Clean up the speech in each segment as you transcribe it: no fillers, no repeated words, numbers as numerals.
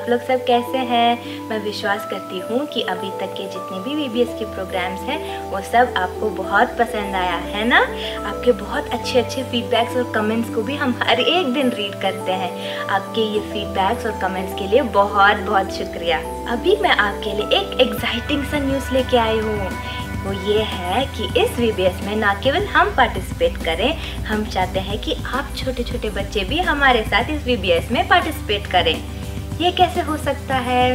आप लोग सब कैसे हैं? मैं विश्वास करती हूँ कि अभी तक के जितने भी VBS के प्रोग्राम्स हैं वो सब आपको बहुत पसंद आया है ना। आपके बहुत अच्छे फीडबैक्स और कमेंट्स को भी हम हर एक दिन रीड करते हैं। आपके ये फीडबैक्स और कमेंट्स के लिए बहुत बहुत शुक्रिया। अभी मैं आपके लिए एक एग्जाइटिंग सा न्यूज़ लेके आई हूँ। वो ये है कि इस VBS में ना केवल हम पार्टिसिपेट करें, हम चाहते हैं कि आप छोटे छोटे बच्चे भी हमारे साथ इस VBS में पार्टिसिपेट करें। ये कैसे हो सकता है?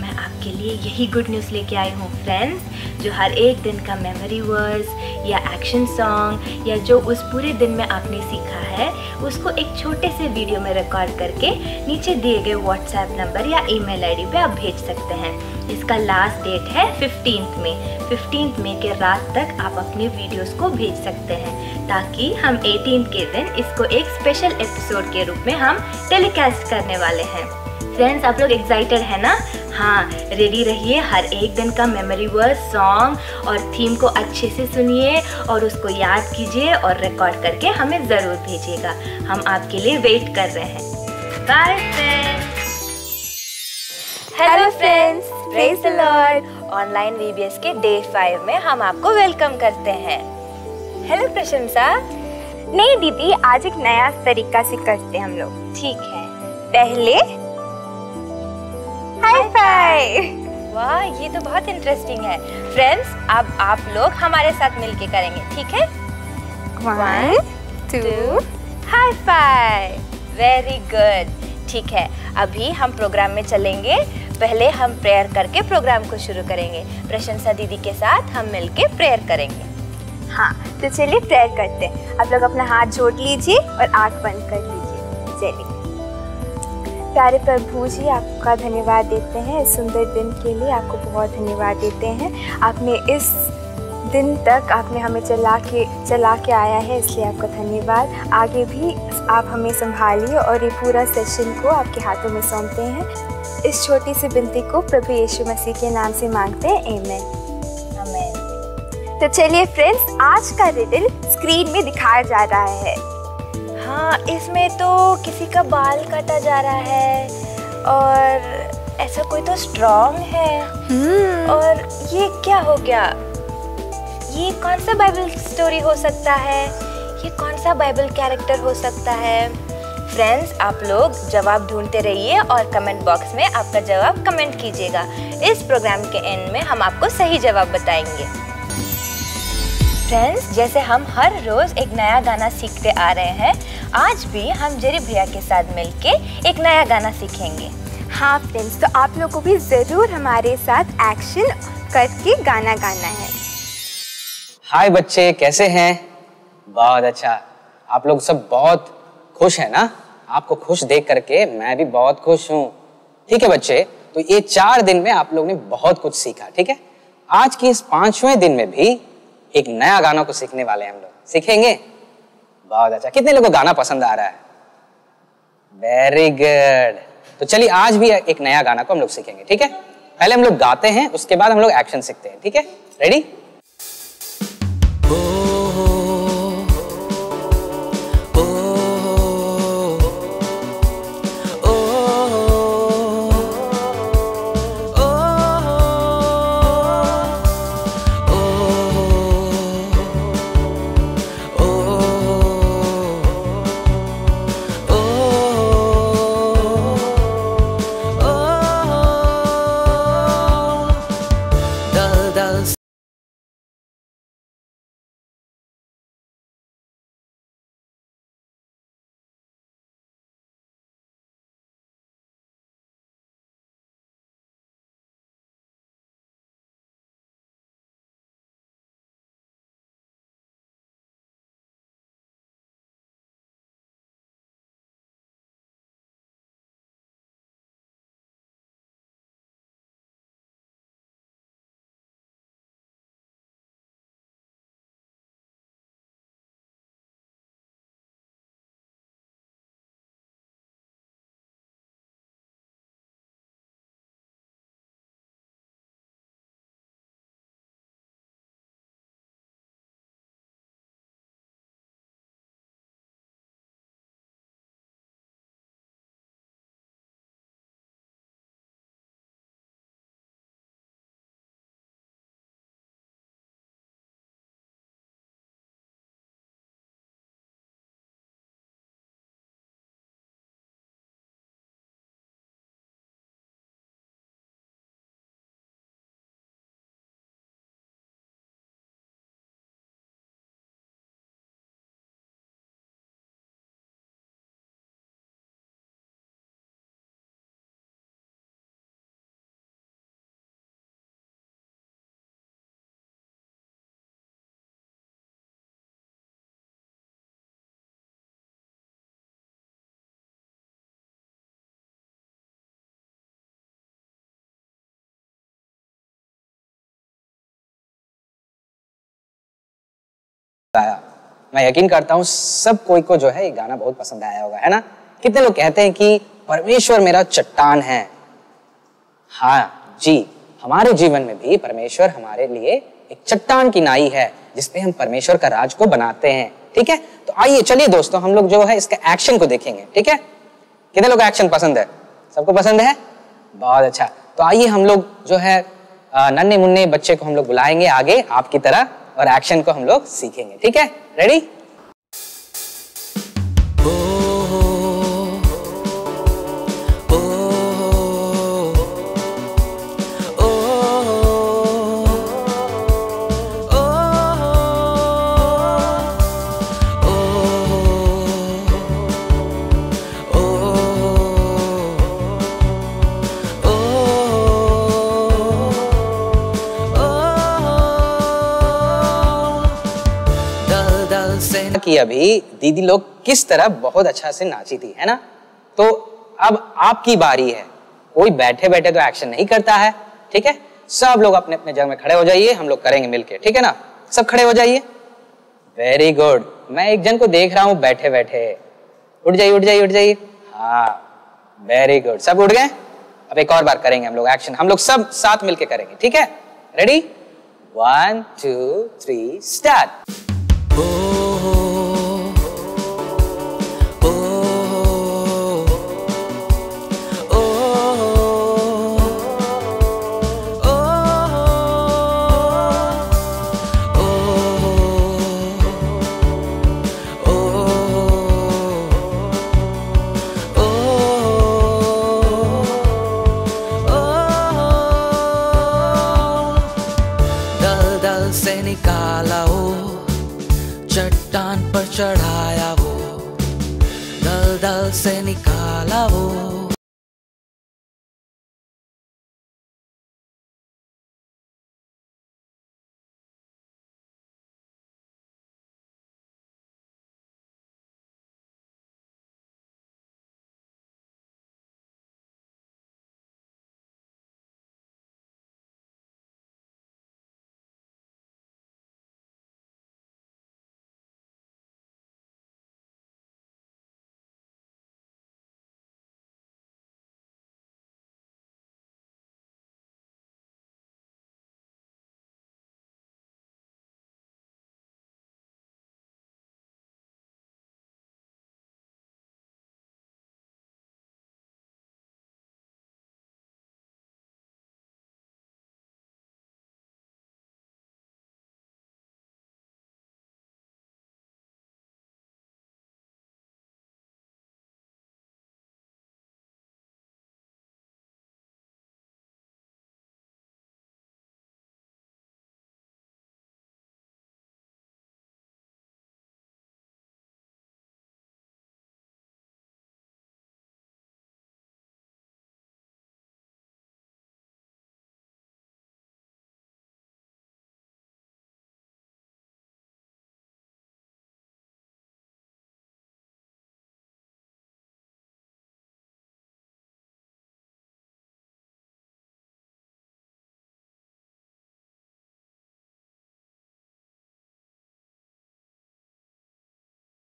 मैं आपके लिए यही गुड न्यूज़ लेके आई हूँ फ्रेंड्स। जो हर एक दिन का मेमोरी वर्ड्स या एक्शन सॉन्ग या जो उस पूरे दिन में आपने सीखा है उसको एक छोटे से वीडियो में रिकॉर्ड करके नीचे दिए गए WhatsApp नंबर या ईमेल आईडी पे आप भेज सकते हैं। इसका लास्ट डेट है 15 मई के रात तक आप अपने वीडियोस को भेज सकते हैं, ताकि हम 18 के दिन इसको एक स्पेशल एपिसोड के रूप में हम टेलीकास्ट करने वाले हैं। फ्रेंड्स, आप लोग एक्साइटेड है ना? हाँ, रेडी रहिए। हर एक दिन का मेमोरी वर्ड, सॉन्ग और थीम को अच्छे से सुनिए और उसको याद कीजिए और रिकॉर्ड करके हमें ज़रूर भेजिएगा। हम आपके लिए वेट कर रहे हैं। Bye friends. Hello friends, praise the Lord. Online VBS के डे 5 में हम आपको वेलकम करते हैं। हेलो प्रशंसा। नहीं दीदी, आज एक नया तरीका से करते हैं हम लोग। ठीक है। पहले हाई फाइव। वाह, ये तो बहुत इंटरेस्टिंग है। फ्रेंड्स, अब आप लोग हमारे साथ मिलके करेंगे, ठीक है? 1 2 हाई फाइव। Very good. ठीक है, अभी हम प्रोग्राम में चलेंगे। पहले हम प्रेयर करके प्रोग्राम को शुरू करेंगे। प्रशंसा दीदी के साथ हम मिलके प्रेयर करेंगे। हाँ, तो चलिए प्रेयर करते हैं। आप लोग अपना हाथ जोड़ लीजिए और आंख बंद कर लीजिए। चलिए। प्यारे प्रभु जी, आपका धन्यवाद देते हैं इस सुंदर दिन के लिए। आपको बहुत धन्यवाद देते हैं। आपने इस दिन तक आपने हमें चला के आया है, इसलिए आपका धन्यवाद। आगे भी आप हमें संभालिए और ये पूरा सेशन को आपके हाथों में सौंपते हैं। इस छोटी सी विनती को प्रभु यीशु मसीह के नाम से मांगते हैं, आमीन। आमीन। तो चलिए फ्रेंड्स, आज का रिडल स्क्रीन में दिखाया जा रहा है। हाँ, इसमें तो किसी का बाल काटा जा रहा है और ऐसा कोई तो स्ट्रॉन्ग है। और ये क्या हो गया? ये कौन सा बाइबल स्टोरी हो सकता है? ये कौन सा बाइबल कैरेक्टर हो सकता है? फ्रेंड्स, आप लोग जवाब ढूंढते रहिए और कमेंट बॉक्स में आपका जवाब कमेंट कीजिएगा। इस प्रोग्राम के एंड में हम आपको सही जवाब बताएंगे। फ्रेंड्स, जैसे हम हर रोज एक नया गाना सीखते आ रहे हैं, आज भी हम जेरी भैया के साथ मिलके एक नया गाना सीखेंगे। हाँ फ्रेंड्स, तो आप लोगों को भी ज़रूर हमारे साथ एक्शन करके गाना गाना है। हाय बच्चे, कैसे हैं? बहुत अच्छा। आप लोग सब बहुत खुश हैं ना? आपको खुश देख करके मैं भी बहुत खुश हूँ। ठीक है बच्चे, तो ये 4 दिन में आप लोग ने बहुत कुछ सीखा। ठीक है, आज की इस 5वें दिन में भी एक नया गाना को सीखने वाले हैं। हम लोग सीखेंगे। बहुत अच्छा। कितने लोगों को गाना पसंद आ रहा है? Very good. तो चलिए, आज भी एक नया गाना को हम लोग सीखेंगे। ठीक है, पहले हम लोग गाते हैं, उसके बाद हम लोग एक्शन सीखते हैं। ठीक है, रेडी? गाया। मैं यकीन करता हूँ सब कोई को जो है ये गाना बहुत पसंद आया होगा, है ना। कितने लोग कहते हैं कि परमेश्वर मेरा चट्टान है। हाँ जी, हमारे जीवन में भी परमेश्वर हमारे लिए एक चट्टान की नाई है जिसपे हम परमेश्वर का राज को बनाते हैं। ठीक है, तो आइए चलिए दोस्तों हम लोग जो है इसका एक्शन को देखेंगे। ठीक है, कितने लोग एक्शन पसंद है? सबको पसंद है, बहुत अच्छा। तो आइए हम लोग जो है नन्हे मुन्ने बच्चे को हम लोग बुलाएंगे आगे आपकी तरह और एक्शन को हम लोग सीखेंगे। ठीक है, रेडी? कि अभी दीदी लोग किस तरह बहुत अच्छा से नाची थी, है ना। तो अब आपकी बारी है। कोई बैठे बैठे तो एक्शन नहीं करता है। ठीक है, सब लोग अपने अपने जगह में खड़े हो जाइए, हम लोग करेंगे मिलके। ठीक है ना, सब खड़े हो जाइए। Very good. मैं एक जन को देख रहा हूं बैठे बैठे। उठ जाइए उठ जाइए उठ जाइए। हाँ, वेरी गुड, सब उठ गए। अब एक और बार करेंगे हम लोग एक्शन, हम लोग सब साथ मिलके करेंगे। ठीक है, रेडी? 1 2 3 स्टार्ट। से निकाला वो, चट्टान पर चढ़ाया वो, दलदल से निकाला वो।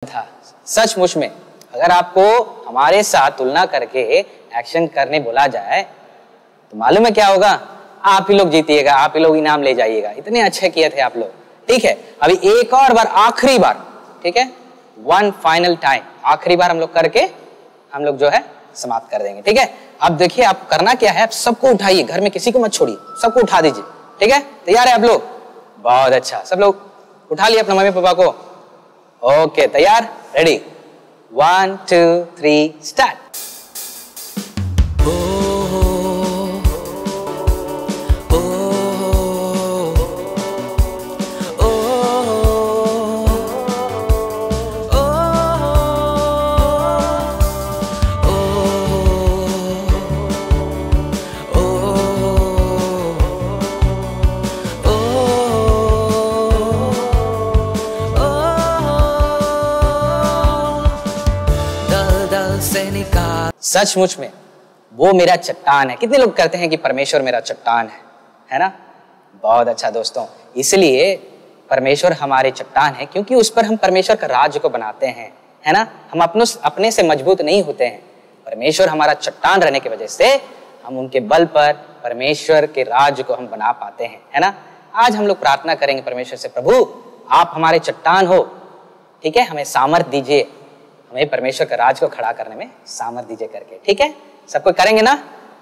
था सचमुच में। अगर आपको हमारे साथ तुलना करके एक्शन करने बोला जाए तो मालूम है क्या होगा? आप ही लोग जीतिएगा, आप ही लोग इनाम ले जाइएगा। इतने अच्छे किए थे आप लोग। ठीक है, अभी एक और बार, आखिरी बार। ठीक है, 1 फाइनल टाइम, आखिरी बार हम लोग करके हम लोग जो है समाप्त कर देंगे। ठीक है, अब देखिए आप करना क्या है, आप सबको उठाइए, घर में किसी को मत छोड़िए, सबको उठा दीजिए। ठीक है, तैयार है आप लोग? बहुत अच्छा, सब लोग उठा लिए अपने मम्मी पापा को। ओके, तैयार? रेडी? 1 2 3 स्टार्ट। सचमुच में वो मेरा चट्टान है। कितने लोग कहते हैं कि परमेश्वर मेरा चट्टान है ना? बहुत अच्छा दोस्तों, इसलिए परमेश्वर हमारे चट्टान है, क्योंकि उस पर हम परमेश्वर का राज्य को बनाते हैं, है ना। हम अपने से मजबूत नहीं होते हैं, परमेश्वर हमारा चट्टान रहने की वजह से हम उनके बल पर परमेश्वर के राज्य को हम बना पाते हैं, है ना। आज हम लोग प्रार्थना करेंगे परमेश्वर से, प्रभु आप हमारे चट्टान हो, ठीक है, हमें सामर्थ दीजिए, हमें परमेश्वर का राज को खड़ा करने में सामर्थ दीजिए करके, ठीक है। सबको करेंगे ना?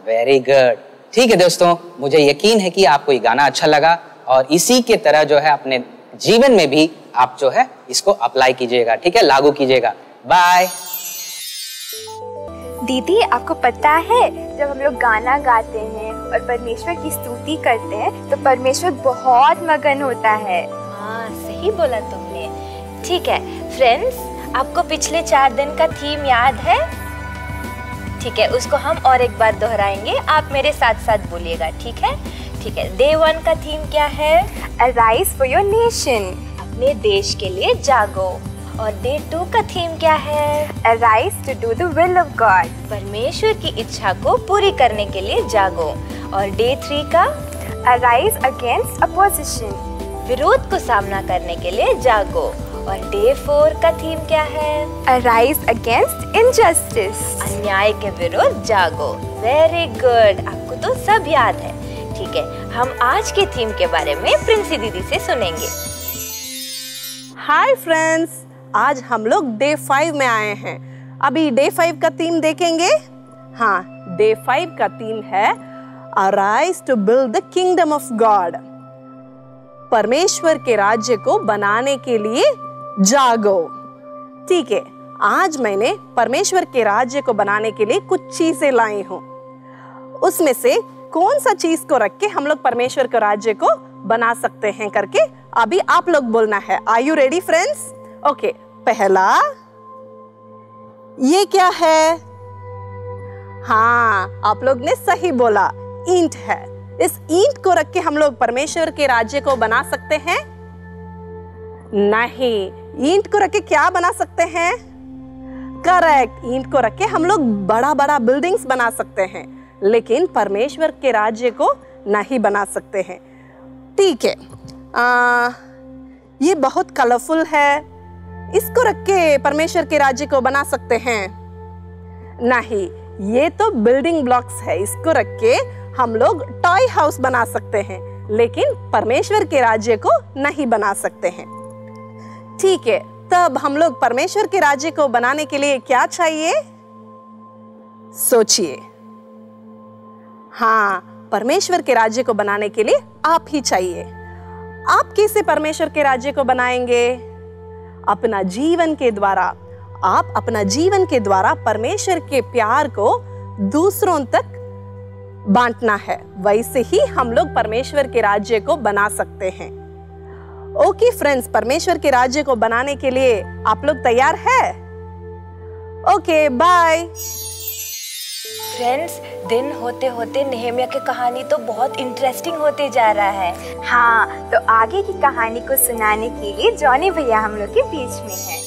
Very good. ठीक है दोस्तों, मुझे यकीन है कि आपको ये गाना अच्छा लगा और इसी के तरह जो है अपने जीवन में भी आप जो है इसको अप्लाई कीजिएगा, ठीक है, लागू कीजिएगा। बाय। दीदी आपको पता है जब हम लोग गाना गाते हैं और परमेश्वर की स्तुति करते हैं तो परमेश्वर बहुत मगन होता है। हाँ सही बोला तुमने। ठीक है फ्रेंड्स, आपको पिछले 4 दिन का थीम याद है? ठीक है, उसको हम और एक बार दोहराएंगे, आप मेरे साथ साथ बोलिएगा, ठीक है। ठीक है, डे 1 का थीम क्या है? अराइज फॉर योर नेशन, अपने देश के लिए जागो। और डे 2 का थीम क्या है? Arise to do the will of God, परमेश्वर की इच्छा को पूरी करने के लिए जागो। और डे 3 का? अराइज अगेंस्ट अपोजिशन, विरोध को सामना करने के लिए जागो। और डे 4 का थीम क्या है? अराइज अगेंस्ट इनजस्टिस, अन्याय के विरुद्ध जागो। वेरी गुड, आपको तो सब याद है। ठीक है, हम आज के थीम के बारे में प्रिंसी दीदी से सुनेंगे। हाय फ्रेंड्स, आज हम लोग डे 5 में आए हैं। अभी डे 5 का थीम देखेंगे। हाँ, डे 5 का थीम है arise to build the kingdom of God, परमेश्वर के राज्य को बनाने के लिए जागो। ठीक है, आज मैंने परमेश्वर के राज्य को बनाने के लिए कुछ चीजें लाई हूँ। उसमें से कौन सा चीज को रख के हम लोग परमेश्वर के राज्य को बना सकते हैं करके अभी आप लोग बोलना है। Are you ready friends? Okay, पहला ये क्या है? हाँ, आप लोग ने सही बोला, ईंट है। इस ईंट को रख के हम लोग परमेश्वर के राज्य को बना सकते हैं? नहीं, ईंट को रख के क्या बना सकते हैं? करेक्ट, ईंट को रख के हम लोग बड़ा बड़ा बिल्डिंग्स बना सकते हैं, लेकिन परमेश्वर के राज्य को नहीं बना सकते हैं। ठीक है, ये बहुत कलरफुल है, इसको रख के परमेश्वर के राज्य को बना सकते हैं? नहीं, ये तो बिल्डिंग ब्लॉक्स है, इसको रख के हम लोग टॉय हाउस बना सकते हैं, लेकिन परमेश्वर के राज्य को नहीं बना सकते हैं। ठीक है, तब हम लोग परमेश्वर के राज्य को बनाने के लिए क्या चाहिए? सोचिए। हाँ, परमेश्वर के राज्य को बनाने के लिए आप ही चाहिए। आप कैसे परमेश्वर के राज्य को बनाएंगे? अपना जीवन के द्वारा। आप अपना जीवन के द्वारा परमेश्वर के प्यार को दूसरों तक बांटना है। वैसे ही हम लोग परमेश्वर के राज्य को बना सकते हैं। ओके फ्रेंड्स, परमेश्वर के राज्य को बनाने के लिए आप लोग तैयार है? Okay, bye. फ्रेंड्स, दिन होते होते नेहेमिया की कहानी तो बहुत इंटरेस्टिंग होते जा रहा है। हाँ, तो आगे की कहानी को सुनाने के लिए जॉनी भैया हम लोग के बीच में हैं।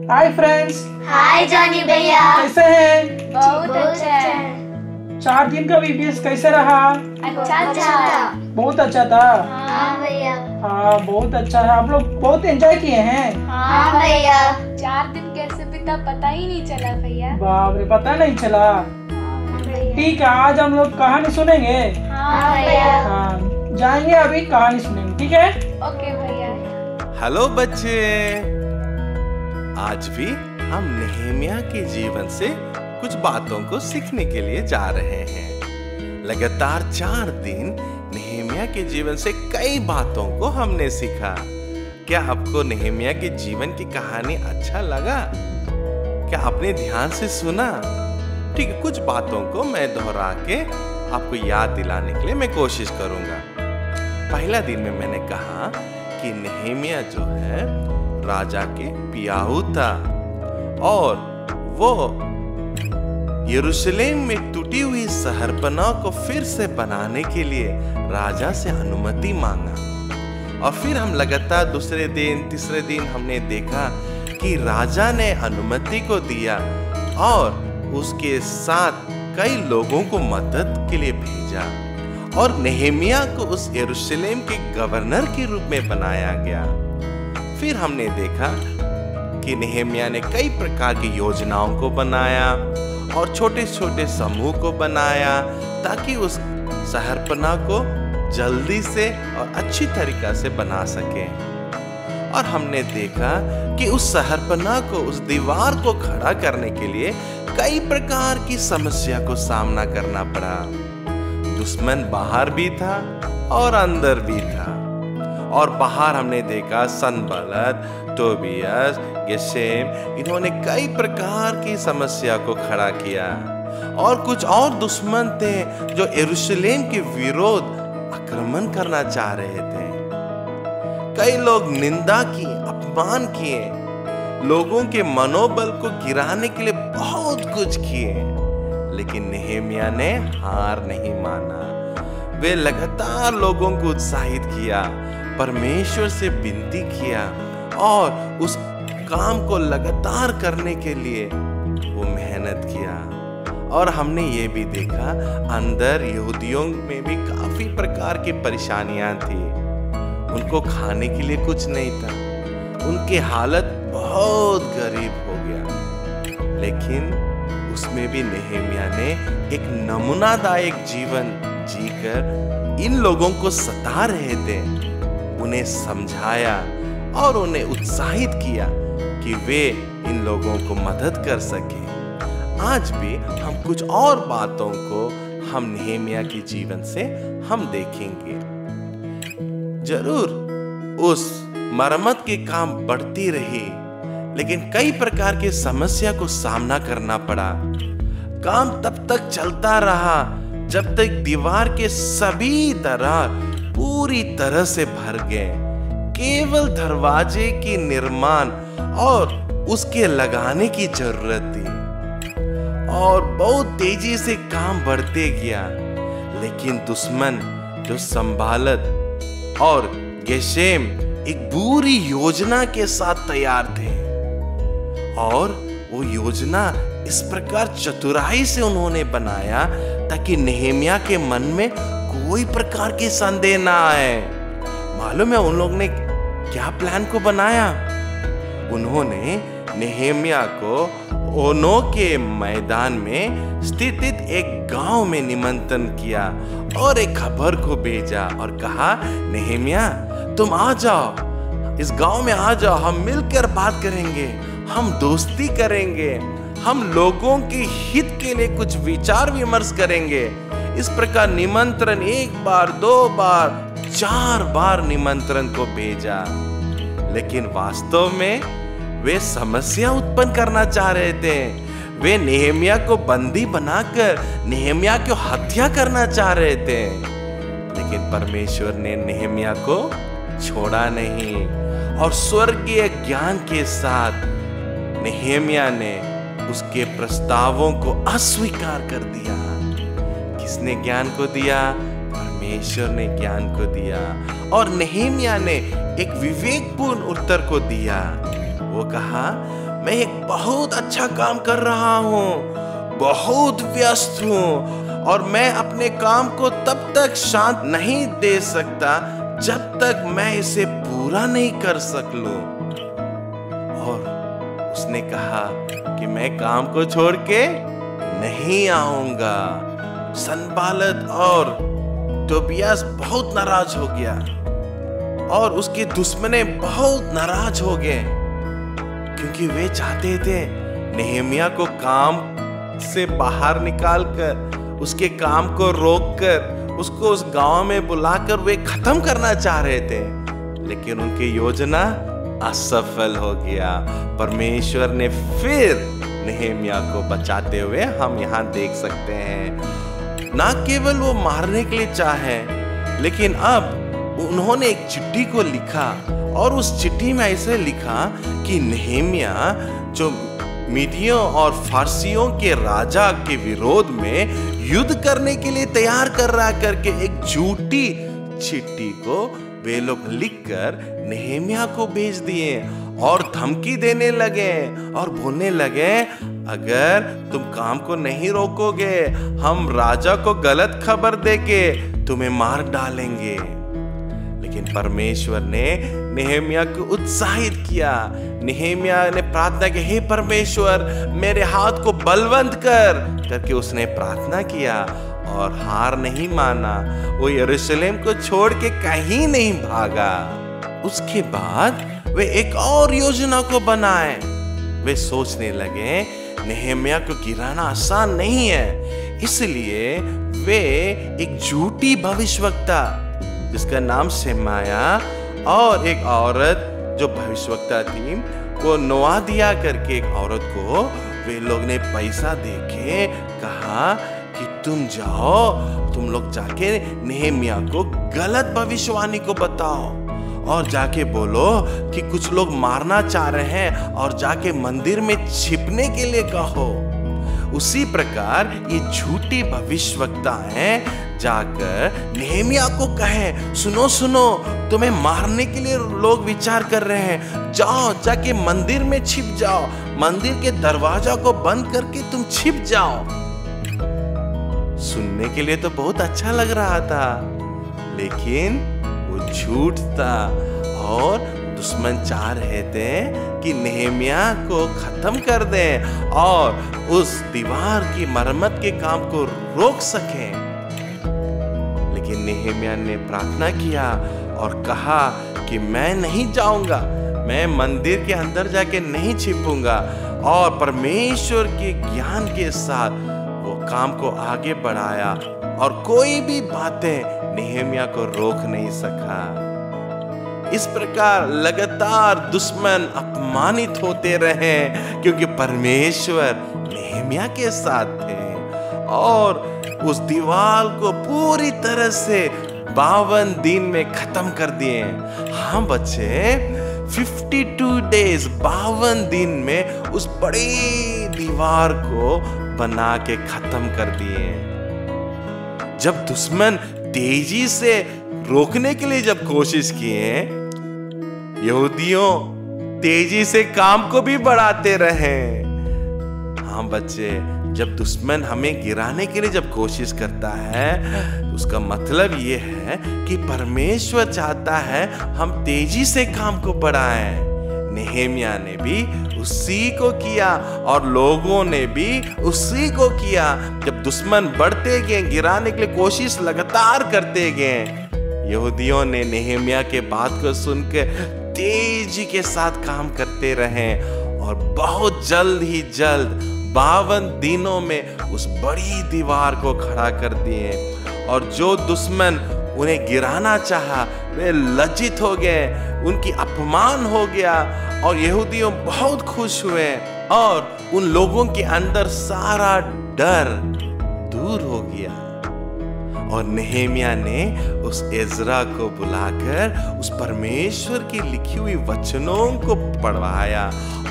Hi friends. हाय जॉनी भैया, कैसे हैं? बहुत अच्छा है। 4 दिन का वीबीएस कैसे रहा? अच्छा था। बहुत अच्छा था। हाँ भैया। हाँ, बहुत अच्छा है। आप लोग बहुत एंजॉय किए हैं? हाँ भैया। 4 दिन कैसे बीता पता ही नहीं चला भैया। बाप रे, पता नहीं चला। ठीक है, आज हम लोग कहानी सुनेंगे। हाँ भैया। हाँ, जाएंगे अभी कहानी सुनेंगे, ठीक है? ओके भैया। हेलो बच्चे, आज भी हम नेहेमिया के जीवन से कुछ बातों को सीखने के लिए जा रहे हैं। लगातार 4 दिन नेहेमिया के जीवन से कई बातों को हमने सीखा। क्या आपको नेहेमिया के जीवन की कहानी अच्छा लगा? क्या आपने ध्यान से सुना? ठीक है, कुछ बातों को मैं दोहरा के आपको याद दिलाने के लिए मैं कोशिश करूंगा। पहला दिन में मैंने कहा कि नेहेमिया जो है राजा के पियाऊ था और वो यरूशलेम में टूटी हुई शहरपनाह को फिर से बनाने के लिए राजा से अनुमति मांगा। और फिर हम लगातार दूसरे दिन तीसरे दिन हमने देखा कि राजा ने अनुमति को दिया और उसके साथ कई लोगों को मदद के लिए भेजा और नेहेमिया को उस यरूशलेम के गवर्नर के रूप में बनाया गया। फिर हमने देखा कि नेहेमिया ने कई प्रकार की योजनाओं को बनाया और छोटे छोटे समूह को बनाया ताकि उस शहरपनाह को जल्दी से और अच्छी तरीका से बना सके। और हमने देखा कि उस शहरपनाह को, उस दीवार को खड़ा करने के लिए कई प्रकार की समस्या को सामना करना पड़ा। दुश्मन बाहर भी था और अंदर भी था। और बाहर हमने देखा सनबलत, टोबियास, गेशेम, इन्होंने कई प्रकार की समस्या को खड़ा किया। और कुछ और दुश्मन थे जो यरूशलेम के विरोध आक्रमण करना चाह रहे थे। कई लोग निंदा की, अपमान किए, लोगों के मनोबल को गिराने के लिए बहुत कुछ किए, लेकिन नेहेमिया ने हार नहीं माना। वे लगातार लोगों को उत्साहित किया, परमेश्वर से विनती किया और उस काम को लगातार करने के लिए वो मेहनत किया। और हमने ये भी देखा अंदर यहूदियों में भी काफी प्रकार की परेशानियां थी। उनको खाने के लिए कुछ नहीं था, उनकी हालत बहुत गरीब हो गया। लेकिन उसमें भी नेहेमिया ने एक नमूनादायक जीवन जीकर इन लोगों को सता रहे थे, उन्हें समझाया और उन्हें उत्साहित किया कि वे इन लोगों को मदद कर सके। आज भी हम कुछ और बातों को हम नेहेमिया के जीवन से हम देखेंगे। जरूर उस मरम्मत के काम बढ़ती रही, लेकिन कई प्रकार की समस्या को सामना करना पड़ा। काम तब तक चलता रहा जब तक दीवार के सभी दरार पूरी तरह से भर गए। केवल दरवाजे की निर्माण और उसके लगाने की जरूरत थी और बहुत तेजी से काम बढ़ते गया। लेकिन दुश्मन जो संभालत और गेशेम एक बुरी योजना के साथ तैयार थे और वो योजना इस प्रकार चतुराई से उन्होंने बनाया ताकि नेहेमिया के मन में कोई प्रकार की संदेह ना आए। मालूम है उन लोग ने क्या प्लान को बनाया? उन्होंने नेहेमिया को ओनो के मैदान में स्थित एक गांव में निमंत्रण किया और एक खबर को भेजा और कहा, नेहेमिया तुम आ जाओ, इस गांव में आ जाओ, हम मिलकर बात करेंगे, हम दोस्ती करेंगे, हम लोगों के हित के लिए कुछ विचार विमर्श करेंगे। इस प्रकार निमंत्रण 1 बार 2 बार 4 बार निमंत्रण को भेजा। लेकिन वास्तव में वे समस्या उत्पन्न करना चाह रहे थे। वे नेहेमिया को बंदी बनाकर नेहेमिया को हत्या करना चाह रहे थे। लेकिन परमेश्वर ने नेहेमिया को छोड़ा नहीं और स्वर्गीय ज्ञान के साथ नेहेमिया ने उसके प्रस्तावों को अस्वीकार कर दिया। किसने ज्ञान को दिया? परमेश्वर ने ज्ञान को दिया और नेहेमिया ने एक विवेकपूर्ण उत्तर को दिया। वो कहा, मैं एक बहुत अच्छा काम कर रहा हूँ, बहुत व्यस्त हूँ और मैं अपने काम को तब तक शांत नहीं दे सकता जब तक मैं इसे पूरा नहीं कर सकूं। और उसने कहा कि मैं काम को छोड़ के नहीं आऊंगा। सनबालत और टोबियास बहुत नाराज हो गया और उसके दुश्मने बहुत नाराज हो गए क्योंकि वे चाहते थे नेहेमिया को काम से बाहर निकालकर, उसके काम को रोककर, उसको उस गांव में बुलाकर वे खत्म करना चाह रहे थे। लेकिन उनकी योजना असफल हो गया। परमेश्वर ने फिर नेहेमिया को बचाते हुए हम यहाँ देख सकते हैं। ना केवल वो मारने के लिए चाहे, लेकिन अब उन्होंने एक चिट्ठी को लिखा और उस चिट्ठी में ऐसे लिखा कि नेहेमिया जो मीदियों और फारसियों के राजा के विरोध में युद्ध करने के लिए तैयार कर रहा करके एक झूठी चिट्ठी को वे लोग लिखकर नेहेमिया को भेज दिए और धमकी देने लगे और बोलने लगे, अगर तुम काम को नहीं रोकोगे हम राजा को गलत खबर देके तुम्हें मार डालेंगे। लेकिन परमेश्वर ने नेहेमिया को उत्साहित किया। नेहेमिया ने प्रार्थना की, हे परमेश्वर मेरे हाथ को बलवंत कर करके उसने प्रार्थना किया और हार नहीं माना। वो यरूशलेम को छोड़ के कहीं नहीं भागा। उसके बाद वे एक और योजना को बनाए। वे सोचने लगे नेहेमिया को गिराना आसान नहीं है, इसलिए वे एक झूठी भविष्यवक्ता जिसका नाम सेमाया और एक औरत जो भविष्यवक्ता थी वो नोआदिया करके एक औरत को वे लोग ने पैसा देके कहा कि तुम जाओ, तुम लोग जाके नेहेमिया को गलत भविष्यवाणी को बताओ और जाके बोलो कि कुछ लोग मारना चाह रहे हैं और जाके मंदिर में छिपने के लिए कहो। उसी प्रकार ये झूठी भविष्यवक्ताएं जाकर नेहेमिया को कहे, सुनो सुनो तुम्हें मारने के लिए लोग विचार कर रहे हैं, जाओ जाके मंदिर में छिप जाओ, मंदिर के दरवाजा को बंद करके तुम छिप जाओ। सुनने के लिए तो बहुत अच्छा लग रहा था, लेकिन वो झूठ था और दुश्मन चाह रहे थे कि नेहेमिया को खत्म कर दें और उस दीवार की मरम्मत के काम को रोक सकें। लेकिन नेहेमिया ने प्रार्थना किया और कहा कि मैं नहीं जाऊंगा, मैं मंदिर के अंदर जाके नहीं छिपूंगा, और परमेश्वर के ज्ञान के साथ वो काम को आगे बढ़ाया और कोई भी बातें नेहेमिया को रोक नहीं सका। इस प्रकार लगातार दुश्मन अपमानित होते रहे क्योंकि परमेश्वर नेहेमिया के साथ थे और उस दीवार को पूरी तरह से 52 दिन में खत्म कर दिए। हाँ बच्चे, 52 डेज 52 दिन में उस बड़ी दीवार को बना के खत्म कर दिए। जब दुश्मन तेजी से रोकने के लिए जब कोशिश किए, यहूदियों तेजी से काम को भी बढ़ाते रहे। हाँ बच्चे, जब दुश्मन हमें गिराने के लिए जब कोशिश करता है तो उसका मतलब ये है कि परमेश्वर चाहता है हम तेजी से काम को बढ़ाएं। नेहेमिया ने भी उसी को किया और लोगों ने भी उसी को किया। जब दुश्मन बढ़ते गए, गिराने के लिए कोशिश लगातार करते गए, यहूदियों ने नेहेमिया के बात को सुनकर तेजी के साथ काम करते रहे और बहुत जल्द ही जल्द 52 दिनों में उस बड़ी दीवार को खड़ा कर दिए। और जो दुश्मन उन्हें गिराना चाहा वे लज्जित हो गए, उनकी अपमान हो गया और यहूदियों बहुत खुश हुए और उन लोगों के अंदर सारा डर दूर हो गया। और नेहेमिया ने उस एजरा को बुलाकर उस परमेश्वर की लिखी हुई वचनों को पढ़वाया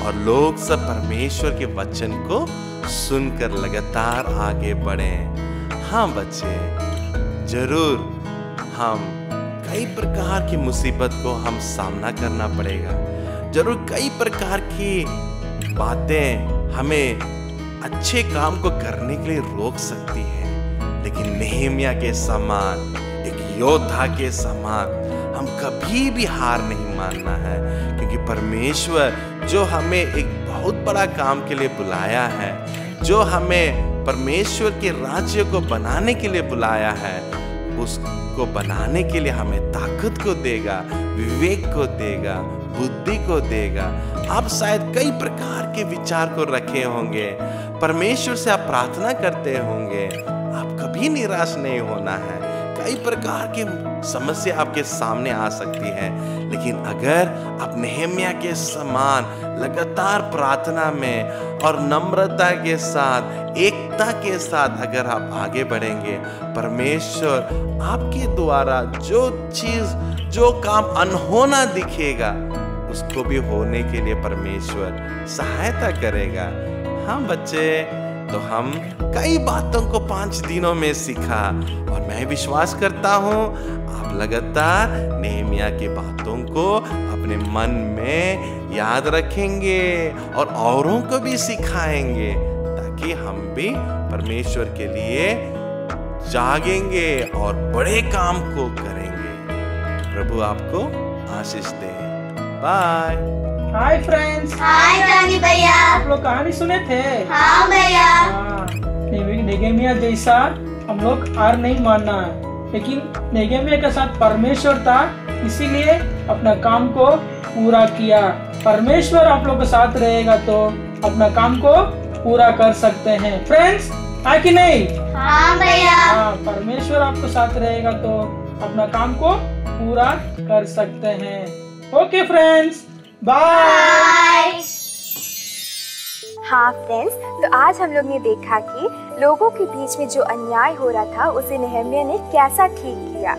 और लोग सब परमेश्वर के वचन को सुनकर लगातार आगे बढ़े। हाँ बच्चे, जरूर हम कई प्रकार की मुसीबत को हम सामना करना पड़ेगा, जरूर कई प्रकार की बातें हमें अच्छे काम को करने के लिए रोक सकती है, लेकिन नेहेमिया के समान, एक योद्धा के समान हम कभी भी हार नहीं मानना है, क्योंकि परमेश्वर जो हमें एक बहुत बड़ा काम के लिए बुलाया है, जो हमें परमेश्वर के राज्य को बनाने के लिए बुलाया है, उसको बनाने के लिए हमें ताकत को देगा, विवेक को देगा, बुद्धि को देगा। आप शायद कई प्रकार के विचार को रखे होंगे, परमेश्वर से आप प्रार्थना करते होंगे, आप कभी निराश नहीं होना है। कई प्रकार की समस्या आपके सामने आ सकती है, लेकिन अगर आप नेहेमिया के समान लगातार प्रार्थना में और नम्रता के साथ, एकता के साथ अगर आप आगे बढ़ेंगे, परमेश्वर आपके द्वारा जो चीज, जो काम अनहोना दिखेगा, उसको भी होने के लिए परमेश्वर सहायता करेगा। हाँ बच्चे, तो हम कई बातों को 5 दिनों में सीखा और मैं विश्वास करता हूँ आप लगातार नेहमिया की बातों को अपने मन में याद रखेंगे और औरों को भी सिखाएंगे, ताकि हम भी परमेश्वर के लिए जागेंगे और बड़े काम को करेंगे। प्रभु आपको आशीष दे। बाय। Hi friends. हाय जानी भैया। आप लोग कहानी सुने थे? हाँ भैया। नेहेमिया जैसा हम लोग हार नहीं मानना है, लेकिन नेहेमिया के साथ परमेश्वर था, इसीलिए अपना काम को पूरा किया। परमेश्वर आप लोग के साथ रहेगा तो अपना काम को पूरा कर सकते हैं। फ्रेंड्स, है कि नहीं? हाँ भैया। हाँ, परमेश्वर आपके साथ रहेगा तो अपना काम को पूरा कर सकते हैं। Okay friends, bye. हाँ फ्रेंड्स, तो आज हम लोग ने देखा कि लोगों के बीच में जो अन्याय हो रहा था उसे नेहेमिया ने कैसा ठीक किया।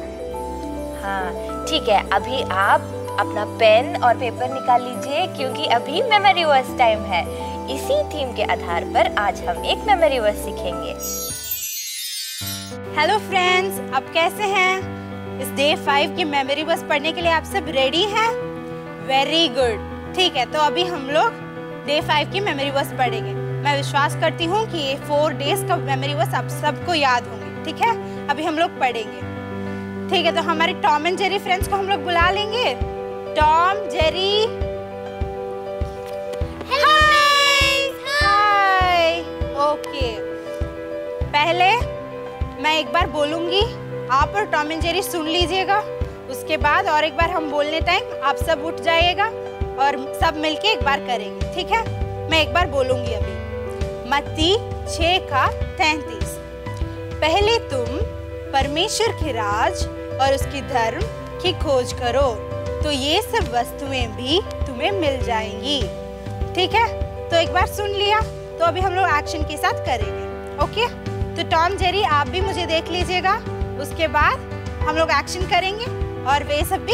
हाँ ठीक है, अभी आप अपना पेन और पेपर निकाल लीजिए, क्योंकि अभी मेमोरी वर्स टाइम है। इसी थीम के आधार पर आज हम एक मेमोरी वर्स सीखेंगे। हेलो फ्रेंड्स, आप कैसे हैं? इस डे 5 की मेमोरी वर्स पढ़ने के लिए आप सब रेडी हैं? Very good. ठीक है, तो अभी हम लोग डे 5 की मेमोरी वर्स पढ़ेंगे। मैं विश्वास करती हूँ कि ये 4 डेज का मेमोरी वर्स आप सबको याद होंगे। ठीक है, अभी हम लोग पढ़ेंगे। ठीक है, तो हमारे टॉम एंड जेरी फ्रेंड्स को हम लोग बुला लेंगे। टॉम, जेरी, हाय। ओके, पहले मैं एक बार बोलूंगी, आप और टॉम एंड जेरी सुन लीजिएगा। उसके बाद और एक बार हम बोलने टाइम आप सब उठ जाइएगा और सब मिलके एक बार करेंगे। ठीक है, मैं एक बार बोलूंगी अभी। मत्ती 6 का 33। पहले तुम परमेश्वर के राज और उसकी धर्म की खोज करो, तो ये सब वस्तुएं भी तुम्हें मिल जाएंगी। ठीक है, तो एक बार सुन लिया, तो अभी हम लोग एक्शन के साथ करेंगे। ओके, तो टॉम, जेरी आप भी मुझे देख लीजिएगा। उसके बाद हम लोग एक्शन करेंगे और वे सब भी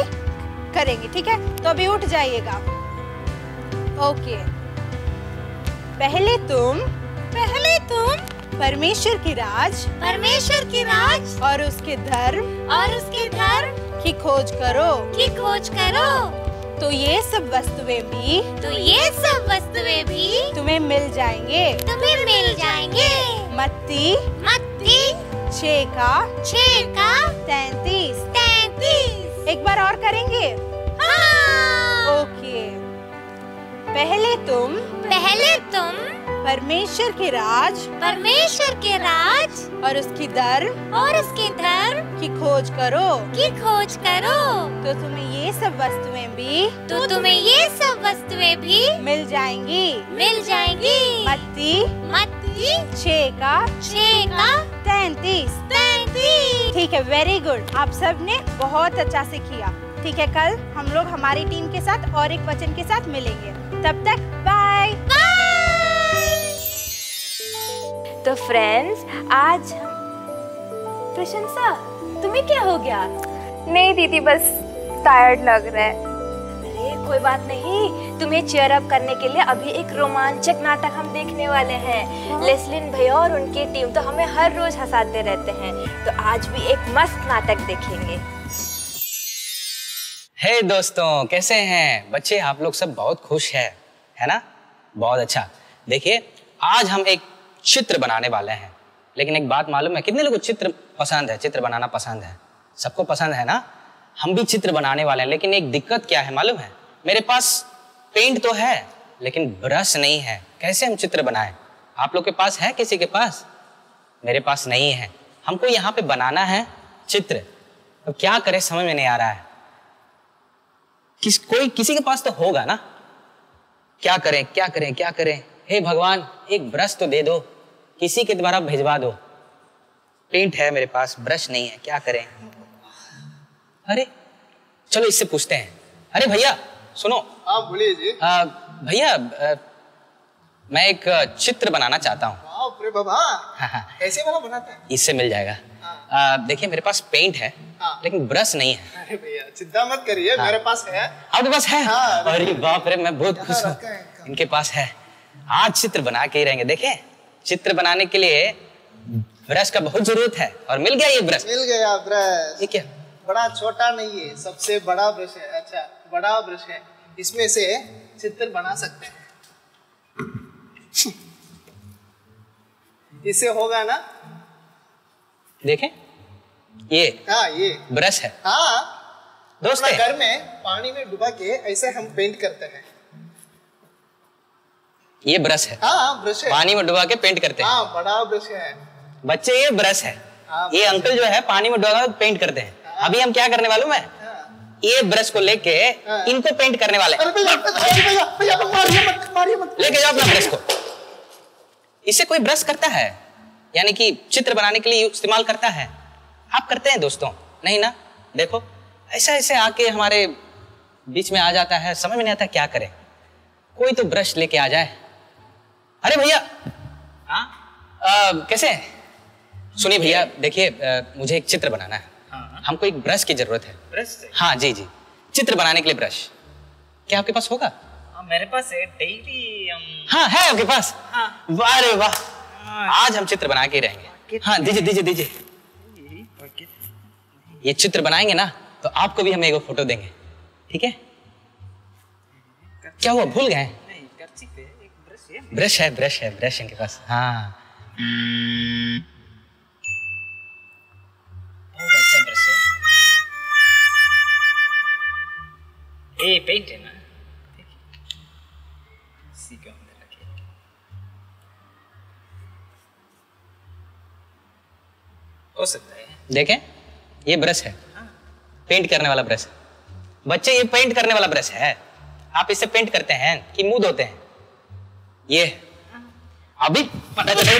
करेंगे। ठीक है, तो अभी उठ जाइएगा। ओके, पहले तुम परमेश्वर की राज और उसके धर्म की खोज करो, तो ये सब वस्तुएं भी तुम्हें मिल जाएंगे। मत्ती 6 का 33। एक बार और करेंगे। ओके, पहले तुम परमेश्वर के राज और उसकी धर्म की खोज करो, तो तुम्हें ये सब वस्तुएं भी मिल जाएंगी। मत्ती 6 का 33। ठीक है, वेरी गुड। आप सब ने बहुत अच्छा से किया। ठीक है, कल हम लोग हमारी टीम के साथ और एक वचन के साथ मिलेंगे। तब तक बाय। तो फ्रेंड्स, आज प्रशंसा, तुम्हें क्या हो गया? नहीं दीदी, बस टायर्ड लग रहा है। अरे कोई बात नहीं, तुम्हें चीयर अप करने के लिए अभी एक रोमांचक नाटक हम देखने वाले हैं। लेस्लिन भैया और उनकी टीम तो हमें हर रोज हंसाते रहते हैं, तो आज भी एक मस्त नाटक देखेंगे। हे दोस्तों, कैसे हैं बच्चे? आप लोग सब बहुत खुश है ना? बहुत अच्छा। देखिए, आज हम एक चित्र बनाने वाले हैं, लेकिन एक बात मालूम है, कितने लोगों को चित्र पसंद है? चित्र बनाना पसंद है? सबको पसंद है ना? हम भी चित्र बनाने वाले हैं, लेकिन एक दिक्कत क्या है मालूम है? मेरे पास पेंट तो है, लेकिन ब्रश नहीं है। कैसे हम चित्र बनाएं? आप लोग के पास है? किसी के पास? मेरे पास नहीं है। हमको यहाँ पे बनाना है चित्र, अब क्या करें समझ में नहीं आ रहा है। किसी के पास तो होगा ना? क्या करें? हे भगवान, एक ब्रश तो दे दो, किसी के द्वारा भिजवा दो। पेंट है मेरे पास, ब्रश नहीं है, क्या करें? अरे चलो इससे पूछते हैं। अरे भैया सुनो। आप बोलिए जी। भैया, मैं एक चित्र बनाना चाहता हूँ। बाप रे बाबा, कैसे वाला बनाते हैं? इससे मिल जाएगा। देखिए मेरे पास पेंट है लेकिन ब्रश नहीं है। अरे भैया चिंता मत करिए, मेरे पास है। आपके पास है? हाँ, अरे बाप रे, मैं बहुत खुश हूँ, इनके पास है। आज चित्र बना के ही रहेंगे। देखें, चित्र बनाने के लिए ब्रश का बहुत जरूरत है और मिल गया ये ब्रश। मिल गया ब्रश। ये क्या? बड़ा छोटा नहीं है, सबसे बड़ा ब्रश है। अच्छा, बड़ा ब्रश है, इसमें से चित्र बना सकते हैं। इससे होगा ना? देखें, ये हाँ, ये ब्रश है। हाँ दोस्त है। घर में पानी में डुबा के ऐसे हम पेंट करते हैं। ये ब्रश है। हाँ, ब्रश है। पानी में डुबा के पेंट करते हैं। हाँ, बड़ा ब्रश है। बच्चे, ये ब्रश है। ये अंकल जो है पानी में डुबा के पेंट करते हैं। अभी हम क्या करने वाले हैं? ये ब्रश को लेके इनको पेंट करने वाले हैं। लेके जाओ अपना ब्रश को। इसे कोई ब्रश करता है, यानी कि चित्र बनाने के लिए इस्तेमाल करता है? आप करते हैं दोस्तों? नहीं ना। देखो, ऐसा ऐसे आके हमारे बीच में आ जाता है, समझ में नहीं आता क्या करें। कोई तो ब्रश लेके आ जाए। अरे भैया, कैसे हैं? सुनिए भैया, देखिए मुझे एक चित्र बनाना है। हमको एक ब्रश की जरूरत है। ब्रश? हाँ जी जी, चित्र बनाने के लिए ब्रश। क्या आपके पास होगा? मेरे पास है, डेली हम। हाँ, है आपके पास? हाँ। वाह रे वाह, आज हम चित्र बना के रहेंगे। हाँ, दीजिए दीजिए दीजिए। ये चित्र बनाएंगे ना तो आपको भी हम एक फोटो देंगे, ठीक है? क्या हुआ, भूल गए? नहीं, कर्ची पे एक ब्रश है। ब्रश है, ब्रश है, ब्रश इनके पास। हाँ, बहुत अच्छा ब्रश है। ये पेंट है ना, इसी को अंदर रखिए। हो सकता है। देखें, ये ब्रश है, पेंट करने वाला ब्रश है। बच्चे, ये पेंट करने वाला ब्रश है। आप इससे पेंट करते हैं कि मुंह धोते हैं? ये अभी पता चला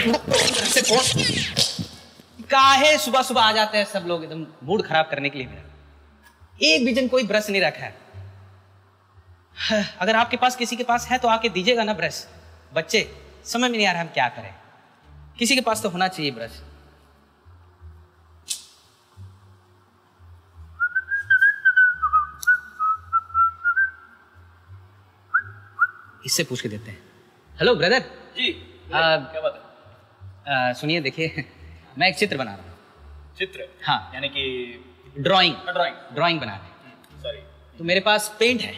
से कौन काहे सुबह सुबह आ जाते हैं सब लोग एकदम मूड खराब करने के लिए। मेरा एक भी जन कोई ब्रश नहीं रखा है। अगर आपके पास किसी के पास है तो आके दीजिएगा ना ब्रश। बच्चे, समझ में नहीं आ रहा हम क्या करें। किसी के पास तो होना चाहिए ब्रश। इससे पूछ के देते हैं। हेलो ब्रदर जी, क्या बात है? सुनिए, देखिए मैं एक चित्र बना रहा हूँ। चित्र? हाँ, यानी कि ड्राइंग। ड्राइंग? ड्राइंग बना रहे हैं। सॉरी। तो मेरे पास पेंट है।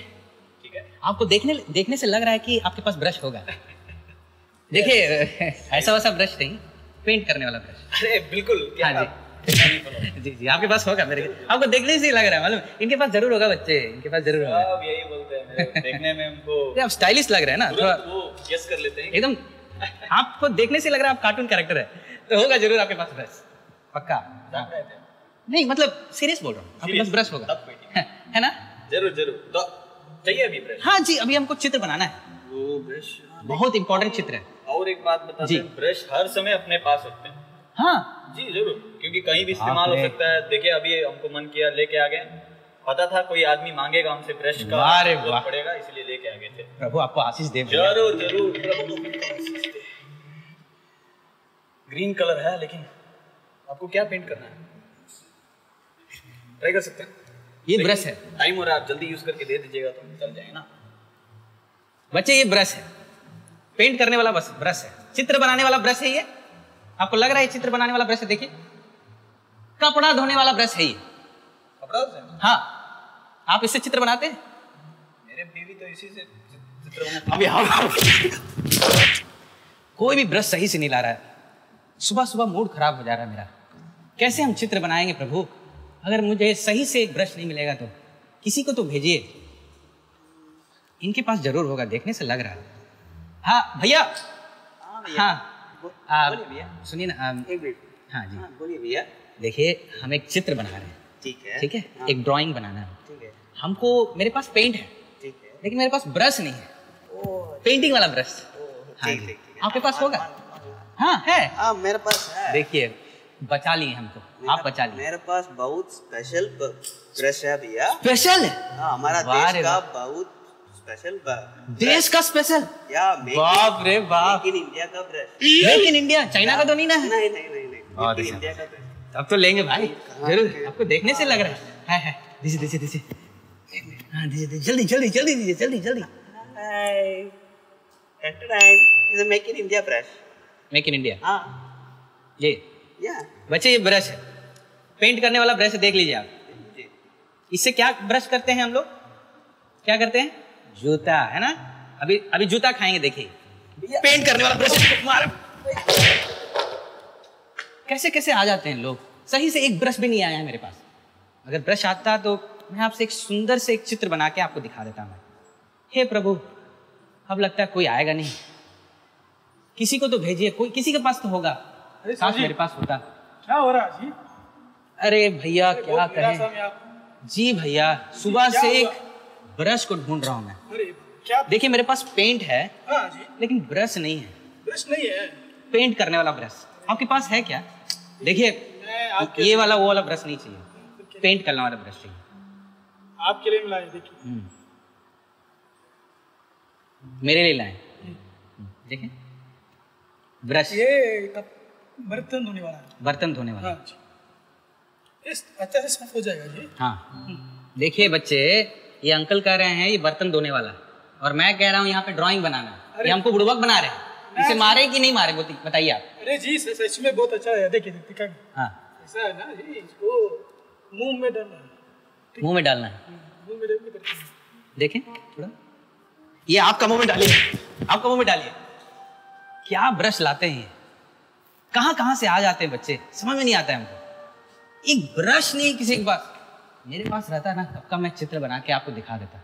ठीक है। आपको देखने से लग रहा है कि आपके पास ब्रश होगा। देखिए, ऐसा वैसा ब्रश नहीं, पेंट करने वाला ब्रश। अरे बिल्कुल। हाँ जी जी जी, आपके पास होगा। मेरे आपको देखने से ही लग रहा है, मालूम? इनके पास जरूर होगा बच्चे, इनके पास जरूर होगा। आप यही बोलते हैं, देखने में हमको आप स्टाइलिश लग रहे हैं ना, थोड़ा वो गेस कर लेते हैं एकदम। आपको देखने से लग रहा है आप कार्टून कैरेक्टर है, तो होगा जरूर आपके पास ब्रश, पक्का। नहीं, मतलब सीरियस बोल रहा हूँ, आपके पास ब्रश होगा, है ना? जरूर जरूर। तो चाहिए अभी ब्रश? हाँ जी, अभी हमको चित्र बनाना है। वो ब्रश बहुत इंपॉर्टेंट चित्र है। और एक बात बता दें, ब्रश हर समय अपने पास रखते हैं। हाँ जी जरूर, क्योंकि कहीं भी इस्तेमाल हो सकता है। देखिए, अभी हमको मन किया लेके आ गए। पता था कोई आदमी मांगेगा हमसे ब्रश का जरूरत पड़ेगा, इसलिए लेके आ गए थे। प्रभु आपको आशीष दे। जरूर जरूर, प्रभु ग्रीन कलर है, लेकिन आपको क्या पेंट करना है? ट्राई कर सकते हैं। ये ब्रश है। टाइम हो रहा है, आप जल्दी यूज करके दे दीजिएगा तो चल जाएगा ना। बच्चे, ये ब्रश है, पेंट करने वाला ब्रश है, चित्र बनाने वाला ब्रश है। ये आपको लग रहा है चित्र बनाने वाला ब्रश है? देखिए, कपड़ा धोने वाला ब्रश है ये। कपड़ा धोने? हाँ, आप इससे चित्र बनाते हैं? मेरे बीवी तो इसी से चित्र बनाती। अभी कोई भी ब्रश सही से नहीं ला रहा है। सुबह सुबह मूड खराब हो जा रहा है मेरा। कैसे हम चित्र बनाएंगे प्रभु? अगर मुझे सही से एक ब्रश नहीं मिलेगा तो किसी को तो भेजिए। इनके पास जरूर होगा, देखने से लग रहा है। हाँ भैया। हाँ बोलिए भैया। सुनिए ना, एक मिनट। हाँ जी बोलिए भैया। देखिए, हम एक चित्र बना रहे हैं। ठीक है, ठीक है। हाँ। एक ड्राइंग बनाना है। ठीक है। हमको, मेरे पास पेंट है, ठीक है, लेकिन मेरे पास ब्रश नहीं है। पेंटिंग वाला ब्रश। हाँ, आपके पास होगा? हाँ है। हाँ मेरे पास है। देखिए, बचा लिए हमको, आप बचा लिए। मेरे पास बहुत स्पेशल ब्रश है भैया। स्पेशल? हाँ, हमारा देश का बहुत स्पेशल। देश का स्पेशल? बाप रे बाप। मेक इन इंडिया का brush. Make in India? China का तो नहीं ना है? नहीं नहीं नहीं नहीं, मेक इन इंडिया का ब्रश। अब तो लेंगे भाई, जरूर। आपको देखने से लग रहा है। दीजिए दीजिए। हाँ दीजिए, जल्दी जल्दी जल्दी दीजिए, जल्दी जल्दी। Make in India brush. Make in India. हाँ ये या बच्चे, ये ब्रश है, पेंट करने वाला ब्रश है, देख लीजिए आप। इससे क्या ब्रश करते हैं हम लोग? क्या करते हैं? जूता, है ना? अभी जूता खाएंगे, देखिए। पेंट करने वाला ब्रश। कैसे कैसे आ जाते हैं लोग, सही से एक ब्रश भी नहीं आया है मेरे पास। अगर ब्रश आता तो मैं आपसे एक सुंदर से एक चित्र बना के आपको दिखा देता मैं। हे प्रभु, अब लगता है कोई आएगा नहीं। किसी को तो भेजिए, कोई किसी के पास तो होगा। काश मेरे पास होता। क्या हो रहा है जी? अरे भैया क्या कहें जी भैया, सुबह से एक ब्रश को ढूंढ रहा हूँ मैं। अरे क्या? देखिए मेरे पास पेंट है। हाँ जी। लेकिन ब्रश नहीं है। ब्रश नहीं है? पेंट करने वाला ब्रश आपके पास है क्या? देखिए ये वाला वो वाला ब्रश नहीं चाहिए, पेंट करने वाला ब्रश चाहिए। आपके लिए मिलाए, देखिए। मेरे लिए लाए, देखिए ब्रश। ये बर्तन धोने वाला है। बर्तन धोने वाला। हाँ जी। इस अच्छा से साफ हो जाएगा जी। हाँ देखिए बच्चे, ये अंकल कह रहे हैं ये बर्तन धोने वाला, और मैं कह रहा हूँ यहाँ पे ड्राइंग बनाना। ये हमको बुड़बक बना रहे हैं। इसे मारे कि नहीं मारे बताइए आप। अरे जी सच में बहुत अच्छा है। देखिए देखिए। हाँ ऐसा है ना जी, इसको मुंह में डालना है। मुंह में डालना है। मुंह में डालना है। देखें थोड़ा, ये आपका मुंह में डालिए, आपका मुंह में डालिए। क्या ब्रश लाते हैं ये, कहाँ कहाँ से आ जाते हैं बच्चे, समझ में नहीं आता है हमको। एक ब्रश नहीं किसी के पास। मेरे पास रहता ना, कब का मैं चित्र बना के आपको दिखा देता।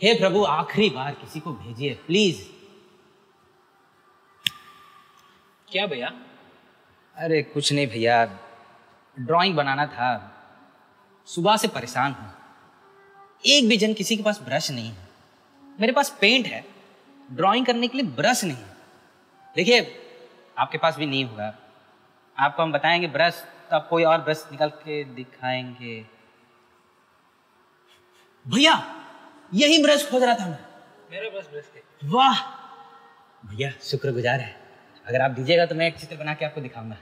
हे प्रभु, आखिरी बार किसी को भेजिए प्लीज। क्या भैया? अरे कुछ नहीं भैया, ड्राइंग बनाना था, सुबह से परेशान हूं। एक भी जन किसी के पास ब्रश नहीं है। मेरे पास पेंट है, ड्राइंग करने के लिए ब्रश नहीं है। देखिए आपके पास भी नहीं होगा, आपको हम बताएंगे ब्रश तो आप कोई और ब्रश निकाल के दिखाएंगे। भैया यही ब्रश खोज रहा था मैं। मेरा ब्रश है। वाह भैया, शुक्रगुजार है। अगर आप दीजिएगा तो मैं एक चित्र बना के आपको दिखाऊंगा।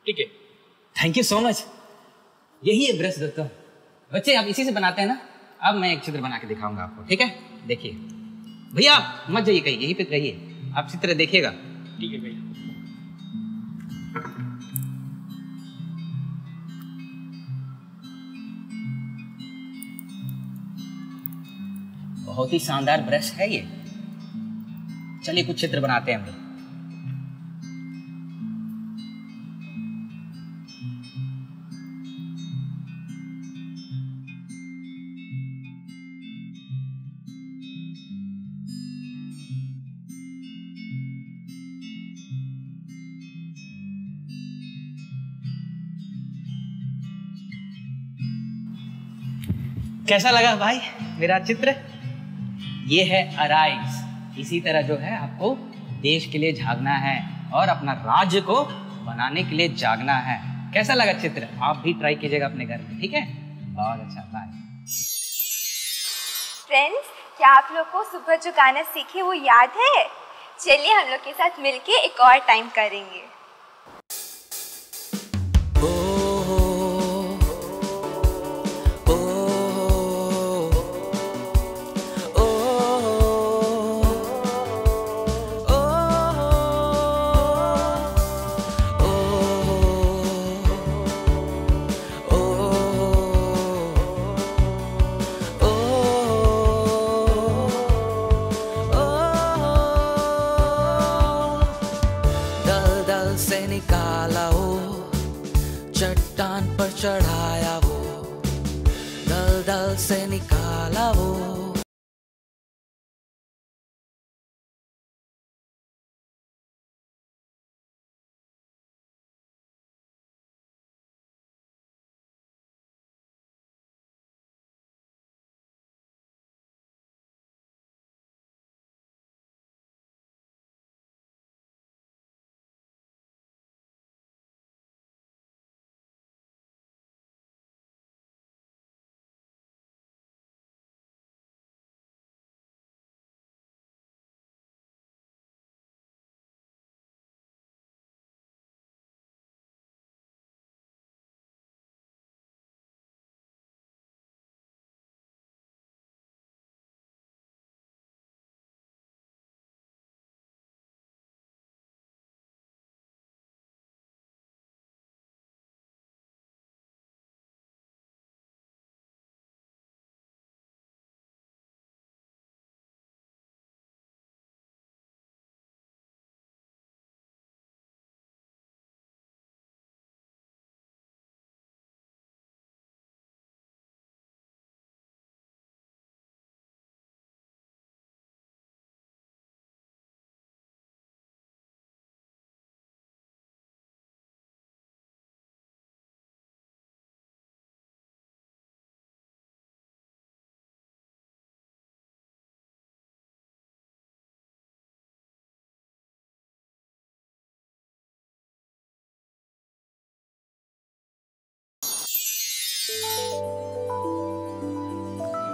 ठीक है, थैंक यू सो मच। यही है ब्रश दोस्तों। बच्चे आप इसी से बनाते हैं ना। अब मैं एक चित्र बना के दिखाऊंगा आपको, ठीक है? देखिए भैया, आप मत जाइए कहीं, यहीं पे रहिए, आप चित्र देखिएगा। ठीक है भैया। बहुत ही शानदार ब्रश है ये। चलिए कुछ चित्र बनाते हैं हम लोग। कैसा लगा भाई मेरा चित्र? ये है अराइज। इसी तरह जो है आपको देश के लिए जागना है और अपना राज्य को बनाने के लिए जागना है। कैसा लगा चित्र? आप भी ट्राई कीजिएगा अपने घर में, ठीक है? बहुत अच्छा, बाय। फ्रेंड्स, क्या आप लोग को सुबह जो गाना सीखे वो याद है? चलिए हम लोग के साथ मिलके एक और टाइम करेंगे। निकाला वो चट्टान पर चढ़ाया वो, दलदल से निकाला वो।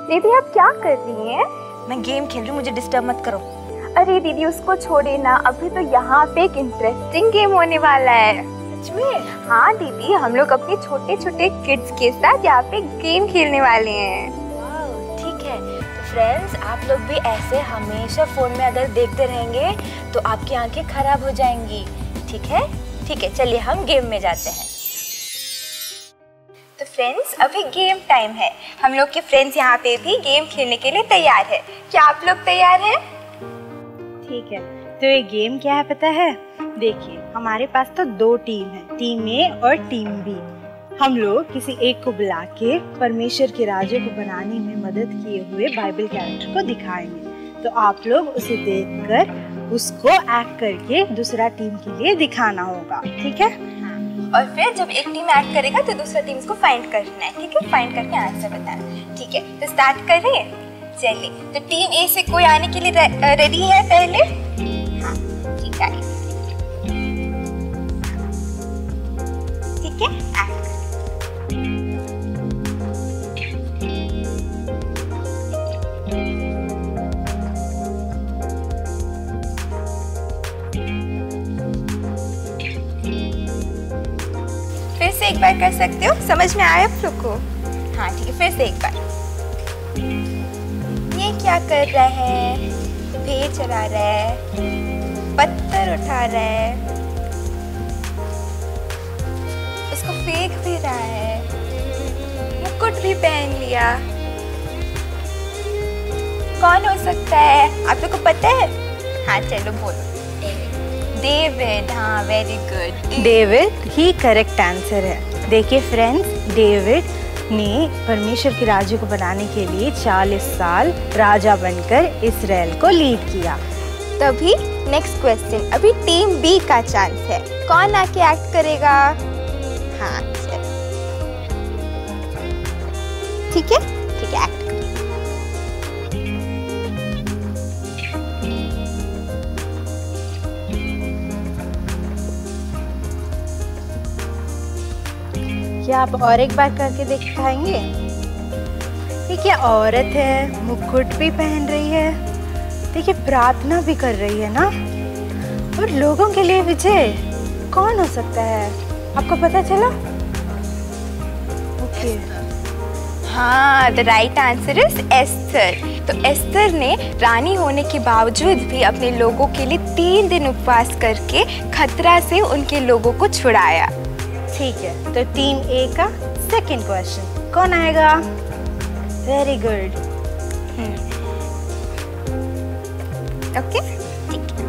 दीदी आप क्या कर रही हैं? मैं गेम खेल रही हूँ, मुझे डिस्टर्ब मत करो। अरे दीदी उसको छोड़े ना, अभी तो यहाँ पे एक इंटरेस्टिंग गेम होने वाला है। सच में? हाँ दीदी, हम लोग अपने छोटे छोटे किड्स के साथ यहाँ पे गेम खेलने वाले हैं। ठीक है, तो फ्रेंड्स आप लोग भी ऐसे हमेशा फ़ोन में अगर देखते रहेंगे तो आपकी आंखें खराब हो जाएंगी। ठीक है? ठीक है, चलिए हम गेम में जाते हैं। तो फ्रेंड्स अभी गेम टाइम है। हम लोग के फ्रेंड्स यहाँ पे भी गेम खेलने के लिए तैयार है। क्या आप लोग तैयार हैं? ठीक है, तो ये गेम क्या है पता है? देखिए हमारे पास तो 2 टीम है, टीम ए और टीम बी। हम लोग किसी एक को बुला के परमेश्वर के राज्य को बनाने में मदद किए हुए बाइबल कैरेक्टर को दिखाएंगे। तो आप लोग उसे देखकर उसको एक्ट करके दूसरा टीम के लिए दिखाना होगा। ठीक है? और फिर जब एक टीम एक्ट करेगा तो दूसरा टीम उसको फाइंड करना है। ठीक है? फाइंड करके आंसर बताना। ठीक है, तो स्टार्ट करें। चलिए, तो टीम ए से कोई आने के लिए रेडी है पहले? हाँ ठीक है, ठीक है, एक्ट। फिर से एक बार कर सकते हो, समझ में आया आप लोग को? हाँ ठीक है, फिर से एक बार। ये क्या कर रहा है? भेड़ चला रहा है, पत्थर उठा रहा है, उसको फेंक भी रहा है, मुकुट भी पहन लिया। कौन हो सकता है? आप लोग को पता है? हाँ चलो बोलो। डेविड। हाँ वेरी गुड, डेविड ही करेक्ट आंसर है। देखिए फ्रेंड्स, डेविड ने परमेश्वर के राज्य को बनाने के लिए 40 साल राजा बनकर इस्राएल को लीड किया। तभी नेक्स्ट क्वेश्चन, अभी टीम बी का चांस है। कौन आके एक्ट करेगा? हाँ चलो, ठीक है, ठीक है, एक्ट करो। क्या आप और एक बार करके दिखाएंगे? ये क्या औरत है, मुकुट भी पहन रही है, देखिए प्रार्थना भी कर रही है ना। और लोगों के लिए विजय कौन हो सकता है? आपको पता चला? ओके, हाँ, the right answer is Esther. तो एस्थर ने रानी होने के बावजूद भी अपने लोगों के लिए 3 दिन उपवास करके खतरा से उनके लोगों को छुड़ाया। ठीक है, तो टीम ए का सेकंड क्वेश्चन कौन आएगा? Very good. ओके, ठीक है।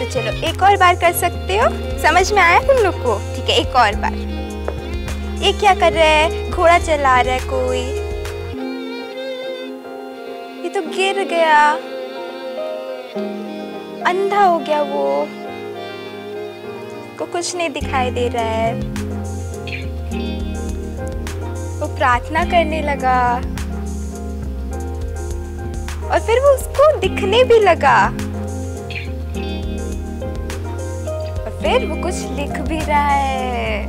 चलो एक और बार कर सकते हो, समझ में आया तुम लोग को? ठीक है, एक और बार। ये क्या कर रहा है? घोड़ा चला रहा है कोई, ये तो गिर गया, अंधा हो गया वो, को कुछ नहीं दिखाई दे रहा है। वो प्रार्थना करने लगा और फिर वो उसको दिखने भी लगा, फिर वो कुछ लिख भी रहा है।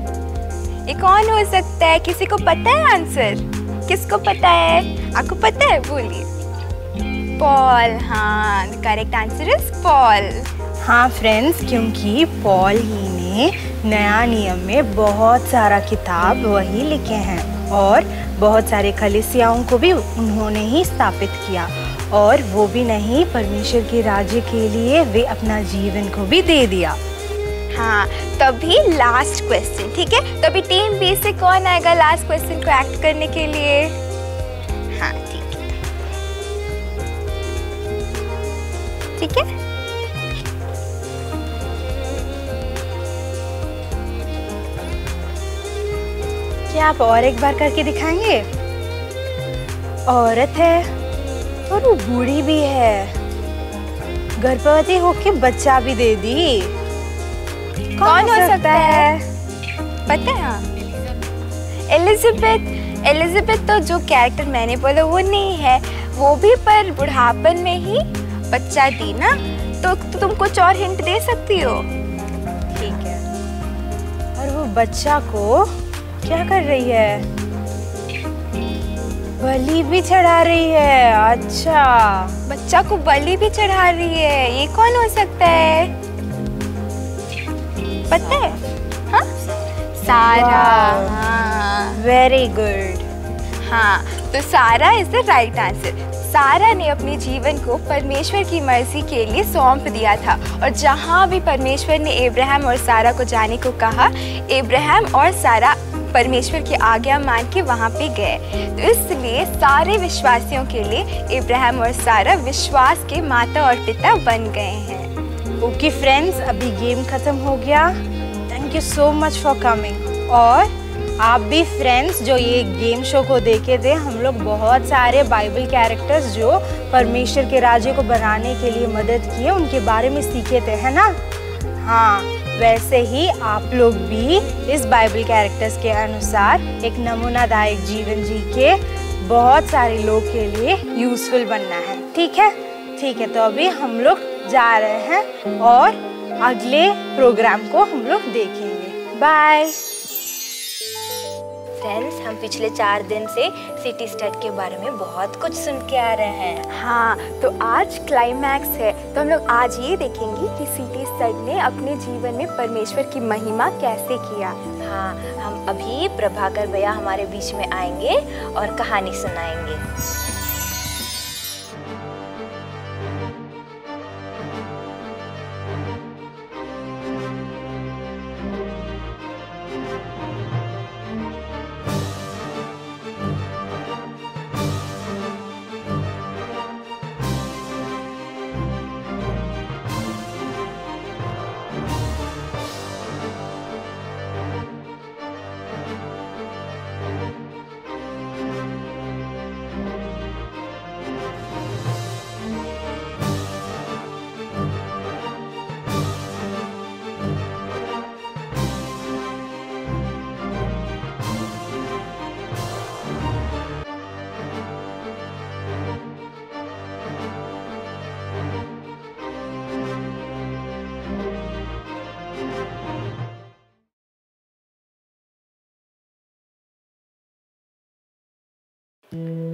ये कौन हो सकता है? किसी को पता है आंसर? किसको पता है? आपको पता है? बोलिए। पॉल। हाँ, करेक्ट आंसर इज पॉल। हाँ फ्रेंड्स, क्योंकि पॉल ही ने नया नियम में बहुत सारा किताब वही लिखे हैं और बहुत सारे कलीसियाओं को भी उन्होंने ही स्थापित किया, और वो भी नहीं, परमेश्वर के राज्य के लिए वे अपना जीवन को भी दे दिया। हाँ, तभी लास्ट क्वेश्चन, ठीक है? तभी टीम बी से कौन आएगा लास्ट क्वेश्चन को एक्ट करने के लिए? हाँ ठीक है, ठीक है। क्या आप और एक बार करके दिखाएंगे? औरत है और वो बूढ़ी भी है, गर्भवती होके बच्चा भी दे दी। कौन हो सकता है? पता है? एलिजाबेथ तो जो कैरेक्टर मैंने बोला वो नहीं है, वो भी पर बुढ़ापन में ही बच्चा दी ना, तो तुम कुछ और हिंट दे सकती हो? ठीक है। और वो बच्चा को क्या कर रही है? बलि भी चढ़ा रही है। अच्छा, बच्चा को बलि भी चढ़ा रही है, ये कौन हो सकता है? पता है? हाँ? सारा। हाँ, वेरी गुड। हाँ, तो सारा इज द राइट आंसर। सारा ने अपने जीवन को परमेश्वर की मर्जी के लिए सौंप दिया था, और जहाँ भी परमेश्वर ने अब्राहम और सारा को जाने को कहा, अब्राहम और सारा परमेश्वर की आज्ञा मान के वहाँ पे गए। तो इसलिए सारे विश्वासियों के लिए अब्राहम और सारा विश्वास के माता और पिता बन गए हैं। ओके फ्रेंड्स, अभी गेम खत्म हो गया। Thank you so much for coming. और आप भी फ्रेंड्स जो ये गेम शो को देखे थे, हम लोग बहुत सारे बाइबल कैरेक्टर्स जो परमेश्वर के राज्य को बनाने के लिए मदद किए, उनके बारे में सीखे थे, है ना? हाँ, वैसे ही आप लोग भी इस बाइबल कैरेक्टर्स के अनुसार एक नमूनादायक जीवन जी के बहुत सारे लोग के लिए यूजफुल बनना है। ठीक है? ठीक है, तो अभी हम लोग जा रहे हैं और अगले प्रोग्राम को हम लोग देखेंगे। बाय फ्रेंड्स, हम पिछले 4 दिन से सिटी स्टड के बारे में बहुत कुछ सुन के आ रहे हैं। हाँ, तो आज क्लाइमैक्स है, तो हम लोग आज ये देखेंगे कि सिटी स्टड ने अपने जीवन में परमेश्वर की महिमा कैसे किया। हाँ, हम अभी प्रभाकर भैया हमारे बीच में आएंगे और कहानी सुनाएंगे।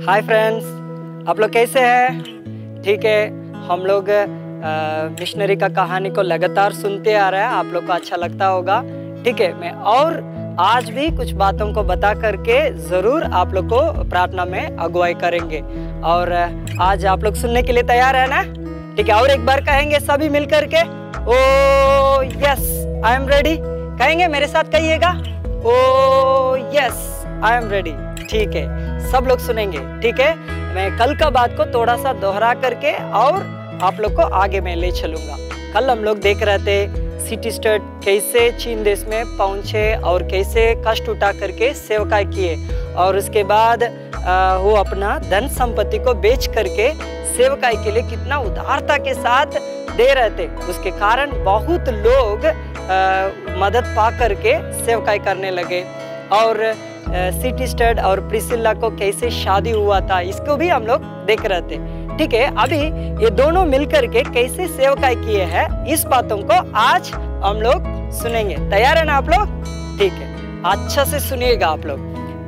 हाय फ्रेंड्स, आप लोग कैसे हैं? ठीक है, हम लोग मिशनरी का कहानी को लगातार सुनते आ रहे हैं, आप लोग को अच्छा लगता होगा। ठीक है, मैं और आज भी कुछ बातों को बता करके ज़रूर आप लोग को प्रार्थना में अगुवाई करेंगे। और आज आप लोग सुनने के लिए तैयार है ना? ठीक है, और एक बार कहेंगे सभी मिल करके, ओ यस आई एम रेडी। कहेंगे, मेरे साथ कहिएगा, ओ यस आई एम रेडी। ठीक है, सब लोग सुनेंगे। ठीक है, मैं कल का बात को थोड़ा सा दोहरा करके और आप लोग को आगे मैं ले चलूंगा। कल हम लोग देख रहे थे सिटी स्टड कैसे चीन देश में पहुंचे और कैसे कष्ट उठा करके सेवकाई किए, और उसके बाद वो अपना धन संपत्ति को बेच करके सेवकाई के लिए कितना उदारता के साथ दे रहे थे। उसके कारण बहुत लोग मदद पा करके सेवकाई करने लगे। और सिटी स्टड और प्रिसिल्ला को कैसे शादी हुआ था, इसको भी हम लोग देख रहे थे। ठीक है, अभी ये दोनों मिलकर के कैसे सेवकाई किए हैं, इस बातों को आज हम लोग सुनेंगे। तैयार है ना आप लोग? ठीक है, अच्छा से सुनिएगा आप लोग।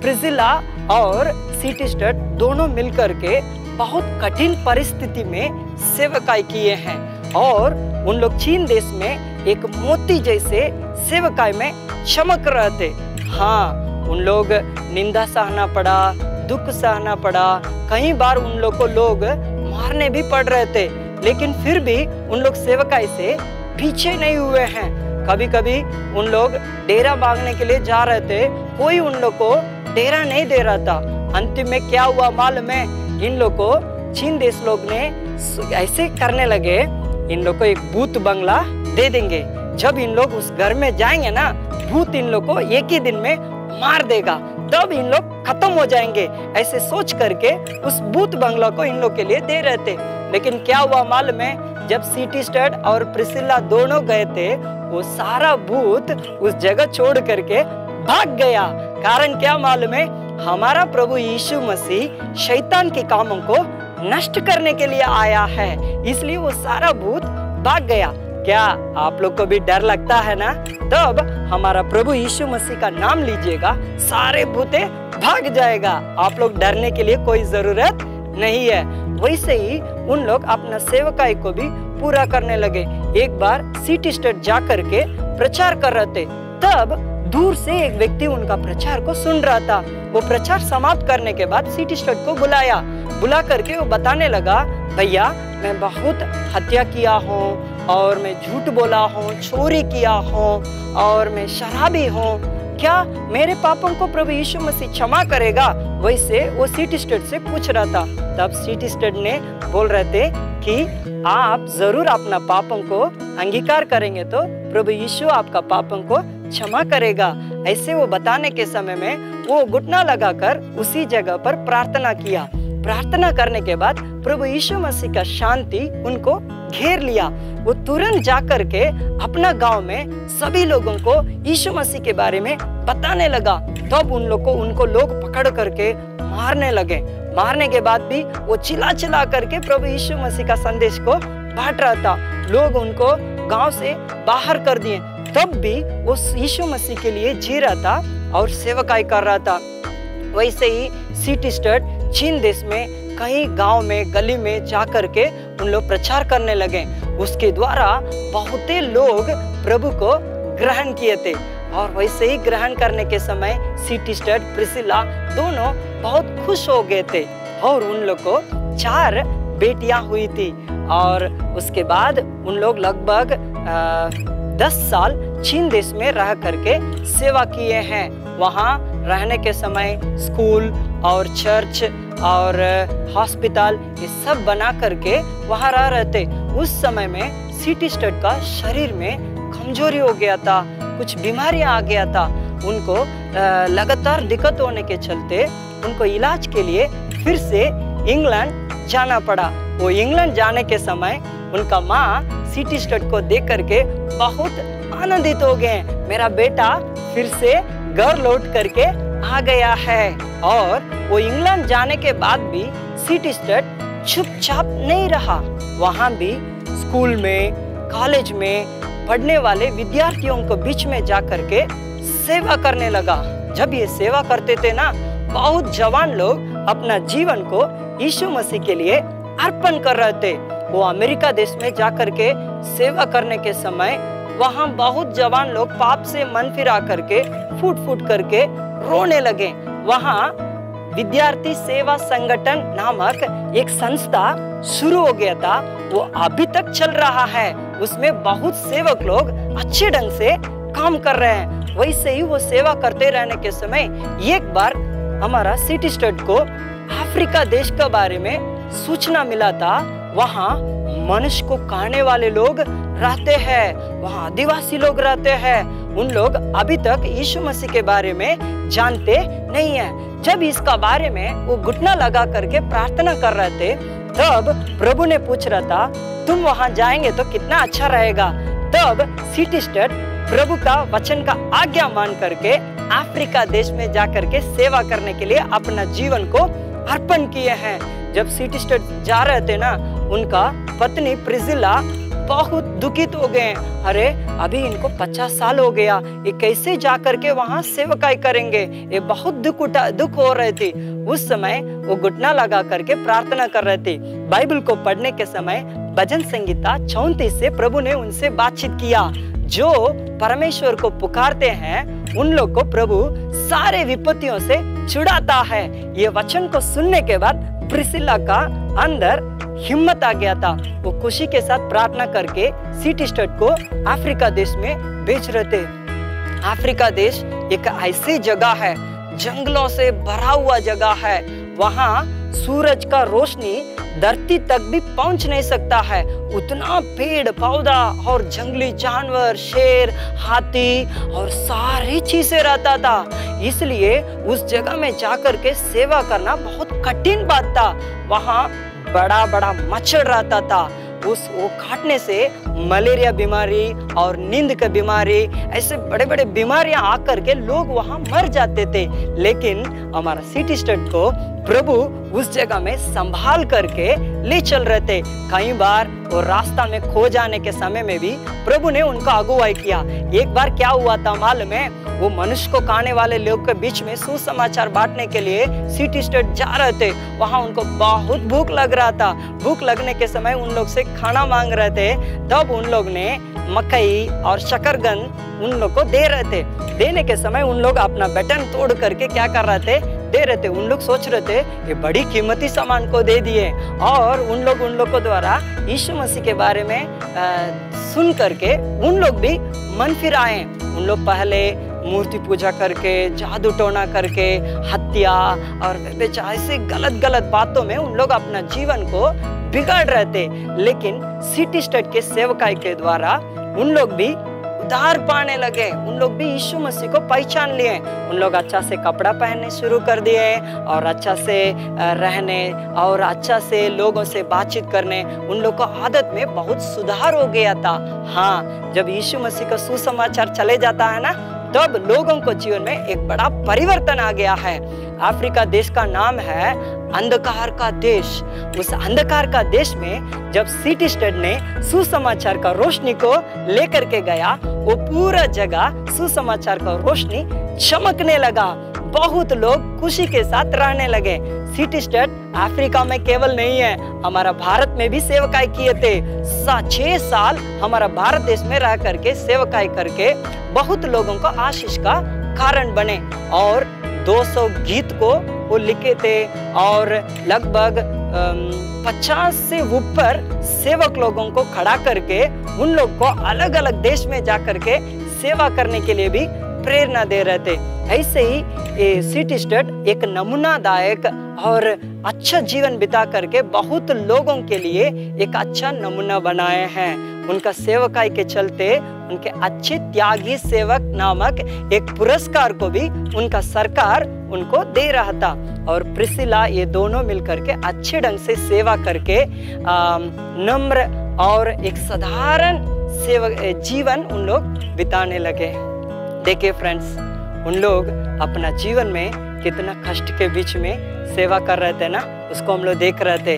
प्रिसिल्ला और सिटी स्टड दोनों मिलकर के बहुत कठिन परिस्थिति में सेवकाई किए हैं, और उन लोग चीन देश में एक मोती जैसे सेवकाई में चमक रहे थे। हाँ, उन लोग निंदा सहना पड़ा, दुख सहना पड़ा, कई बार उन लोग को लोग मारने भी पड़ रहे थे, लेकिन फिर भी उन लोग सेवकाई से पीछे नहीं हुए हैं। कभी कभी उन लोग डेरा मांगने के लिए जा रहे थे, कोई उन लोग को डेरा नहीं दे रहा था। अंतिम में क्या हुआ मालूम है? इन लोग को चीन देश लोग ने ऐसे करने लगे, इन लोग को एक भूत बंगला दे देंगे। जब इन लोग उस घर में जाएंगे ना, भूत इन लोग को एक ही दिन में मार देगा, तब इन लोग खत्म हो जाएंगे, ऐसे सोच करके उस भूत बंगला को इन लोग के लिए दे रहे थे। लेकिन क्या हुआ मालूम है, जब सिटी स्टड और प्रिसिला दोनों गए थे, वो सारा भूत उस जगह छोड़ करके भाग गया। कारण क्या मालूम है, हमारा प्रभु यीशु मसीह शैतान के कामों को नष्ट करने के लिए आया है, इसलिए वो सारा भूत भाग गया। क्या आप लोग को भी डर लगता है ना? तब हमारा प्रभु यीशु मसीह का नाम लीजिएगा, सारे भूते भाग जाएगा। आप लोग डरने के लिए कोई जरूरत नहीं है। वैसे ही उन लोग अपना सेवकाई को भी पूरा करने लगे। एक बार सिटी स्टेट जा करके प्रचार कर रहे थे, तब दूर से एक व्यक्ति उनका प्रचार को सुन रहा था। वो प्रचार समाप्त करने के बाद सिटी स्टेट को बुला करके वो बताने लगा, भैया मैं बहुत हत्या किया हूँ, और मैं झूठ बोला हूँ, चोरी किया हूँ, और मैं शराबी हूँ। क्या मेरे पापों को प्रभु यीशु मसीह क्षमा करेगा? वैसे वो सिटी स्टेट से पूछ रहा था। तब सिटी स्टेट ने बोल रहे थे कि आप जरूर अपना पापों को अंगीकार करेंगे तो प्रभु यीशु आपका पापों को क्षमा करेगा। ऐसे वो बताने के समय में वो घुटना लगाकर उसी जगह पर प्रार्थना किया। प्रार्थना करने के बाद प्रभु यीशु मसीह का शांति उनको घेर लिया। वो तुरंत जाकर के अपना गांव में सभी लोगों को यीशु मसीह के बारे में बताने लगा। तब उनको लोग पकड़ करके मारने लगे। मारने के बाद भी वो चिल्ला करके प्रभु यीशु मसीह का संदेश को बांट रहा था। लोग उनको गांव से बाहर कर दिए, तब भी वो यीशु मसीह के लिए जी रहा था और सेवकाई कर रहा था। वैसे ही सिटी स्टेट चीन देश में कई गांव में गली में जा करके उन लोग प्रचार करने लगे। उसके द्वारा बहुत लोग प्रभु को ग्रहण किए थे। और वैसे ही ग्रहण करने के समय सिटी स्टेट प्रिसिला दोनों बहुत खुश हो गए थे। और उन लोग को 4 बेटियां हुई थी। और उसके बाद उन लोग लगभग 10 साल चीन देश में रह करके सेवा किए हैं। वहाँ रहने के समय स्कूल और चर्च और हॉस्पिटल ये सब बना करके वहाँ रह रहे थे। उस समय में सिटी स्टेट का शरीर में कमजोरी हो गया था, कुछ बीमारियां आ गया था। उनको लगातार दिक्कत होने के चलते उनको इलाज के लिए फिर से इंग्लैंड जाना पड़ा। वो इंग्लैंड जाने के समय उनका माँ सिटी स्टेट को देख करके बहुत आनंदित हो गए। मेरा बेटा फिर से घर लौट करके आ गया है। और वो इंग्लैंड जाने के बाद भी सिटी स्टेट चुपचाप नहीं रहा। वहाँ भी स्कूल में, कॉलेज में पढ़ने वाले विद्यार्थियों को बीच में जा करके सेवा करने लगा। जब ये सेवा करते थे ना, बहुत जवान लोग अपना जीवन को यीशु मसीह के लिए अर्पण कर रहे थे। वो अमेरिका देश में जा करके सेवा करने के समय वहाँ बहुत जवान लोग पाप से मन फिरा करके फूट करके रोने लगे। वहाँ विद्यार्थी सेवा संगठन नामक एक संस्था शुरू हो गया था। वो अभी तक चल रहा है। उसमें बहुत सेवक लोग अच्छे ढंग से काम कर रहे हैं। वैसे ही वो सेवा करते रहने के समय एक बार हमारा सिटी स्टेट को अफ्रीका देश के बारे में सूचना मिला था। वहाँ मनुष्य को खाने वाले लोग रहते हैं, वहाँ आदिवासी लोग रहते हैं। उन लोग अभी तक यीशु मसीह के बारे में जानते नहीं है। जब इसका बारे में वो घुटना लगा करके प्रार्थना कर रहे थे, तब प्रभु ने पूछ रहा था, तुम वहाँ जाएंगे तो कितना अच्छा रहेगा। तब सिटी स्टेट प्रभु का वचन का आज्ञा मान करके अफ्रीका देश में जा करके सेवा करने के लिए अपना जीवन को अर्पण किए हैं। जब सिटी स्टेट जा रहे थे ना, उनका पत्नी प्रिसिला बहुत दुखित हो गए। अरे अभी इनको 50 साल हो गया, ये कैसे जा करके वहाँ सेवकाई करेंगे। ये बहुत दुख हो रहे थे। उस समय वो घुटना लगा करके प्रार्थना कर रहे थे। बाइबल को पढ़ने के समय भजन संगीता 34 से प्रभु ने उनसे बातचीत किया। जो परमेश्वर को पुकारते हैं उन लोग को प्रभु सारे विपत्तियों से छुड़ाता है। ये वचन को सुनने के बाद प्रिसिला का अंदर हिम्मत आ गया था। वो खुशी के साथ प्रार्थना करके सिटी स्टेट को अफ्रीका देश में भेज रहे थे। अफ्रीका देश एक ऐसी जगह है, जंगलों से भरा हुआ जगह है। वहाँ सूरज का रोशनी धरती तक भी पहुंच नहीं सकता है। उतना पेड़ पौधा और जंगली जानवर, शेर, हाथी और सारी चीजें रहता था। इसलिए उस जगह में जाकर के सेवा करना बहुत कठिन बात था। वहाँ बड़ा बड़ा मच्छर रहता था। वो काटने से मलेरिया बीमारी और नींद की बीमारी, ऐसे बड़े बड़े बीमारियां आकर के लोग वहां मर जाते थे। लेकिन हमारा सिटी स्टेट को प्रभु उस जगह में संभाल करके ले चल रहे थे। कई बार वो रास्ता में खो जाने के समय में भी प्रभु ने उनका अगुवाई किया। एक बार क्या हुआ था मालूम है? वो मनुष्य को खाने वाले लोग के बीच में सुसमाचार बांटने के लिए सिटी स्टेट जा रहे थे। वहां उनको बहुत भूख लग रहा था। भूख लगने के समय उन लोग से खाना मांग रहे थे। तब उन लोग ने मकई और शकरकंद उन लोग को दे रहे थे। देने के समय उन लोग अपना बटन तोड़ करके क्या कर रहे थे? दे रहे थे। उन लोग सोच रहे थे ये बड़ी कीमती सामान को दे दिए। और उन लोग को द्वारा यीशु मसीह के बारे में सुन करके उन लोग भी मन फिर आए। उन लोग पहले मूर्ति पूजा करके, जादू टोना करके, हत्या और ऐसे गलत गलत बातों में उन लोग अपना जीवन को बिगाड़ रहे थे। लेकिन सिटी स्टेट के सेवकाई के द्वारा उन लोग भी उद्धार पाने लगे। उन लोग भी यीशु मसीह को पहचान लिए। उन लोग अच्छा से कपड़ा पहनने शुरू कर दिए और अच्छा से रहने और अच्छा से लोगों से बातचीत करने उन लोग को आदत में बहुत सुधार हो गया था। हाँ, जब यीशु मसीह का सुसमाचार चले जाता है ना, तब लोगों को जीवन में एक बड़ा परिवर्तन आ गया है। अफ्रीका देश का नाम है अंधकार का देश। उस अंधकार का देश में जब सिटी स्टेट ने सुसमाचार का रोशनी को लेकर के गया, वो पूरा जगह सुसमाचार का रोशनी चमकने लगा। बहुत लोग खुशी के साथ रहने लगे। सिटी स्टेट अफ्रीका में केवल नहीं है, हमारा भारत में भी सेवकाई किए थे। 6 साल हमारा भारत देश में रह करके सेवकाई करके बहुत लोगों को आशीष का कारण बने। और 200 गीत को वो लिखे थे और लगभग 50 से ऊपर सेवक लोगों को खड़ा करके उन लोग को अलग अलग देश में जाकर के सेवा करने के लिए भी प्रेरणा दे रहे थे। ऐसे ही ये सिटी स्टेट एक नमूनादायक और अच्छा जीवन बिता करके बहुत लोगों के लिए एक अच्छा नमूना बनाए हैं। उनका सेवकाई के चलते उनके अच्छे त्यागी सेवक नामक एक पुरस्कार को भी उनका सरकार उनको दे रहा था। और प्रिसिला ये दोनों मिलकर के अच्छे ढंग से सेवा करके नम्र और एक साधारण सेवक जीवन उन लोग बिताने लगे। देखिए फ्रेंड्स, उन लोग अपना जीवन में कितना कष्ट के बीच में सेवा कर रहे थे ना, उसको हम लोग देख रहे थे।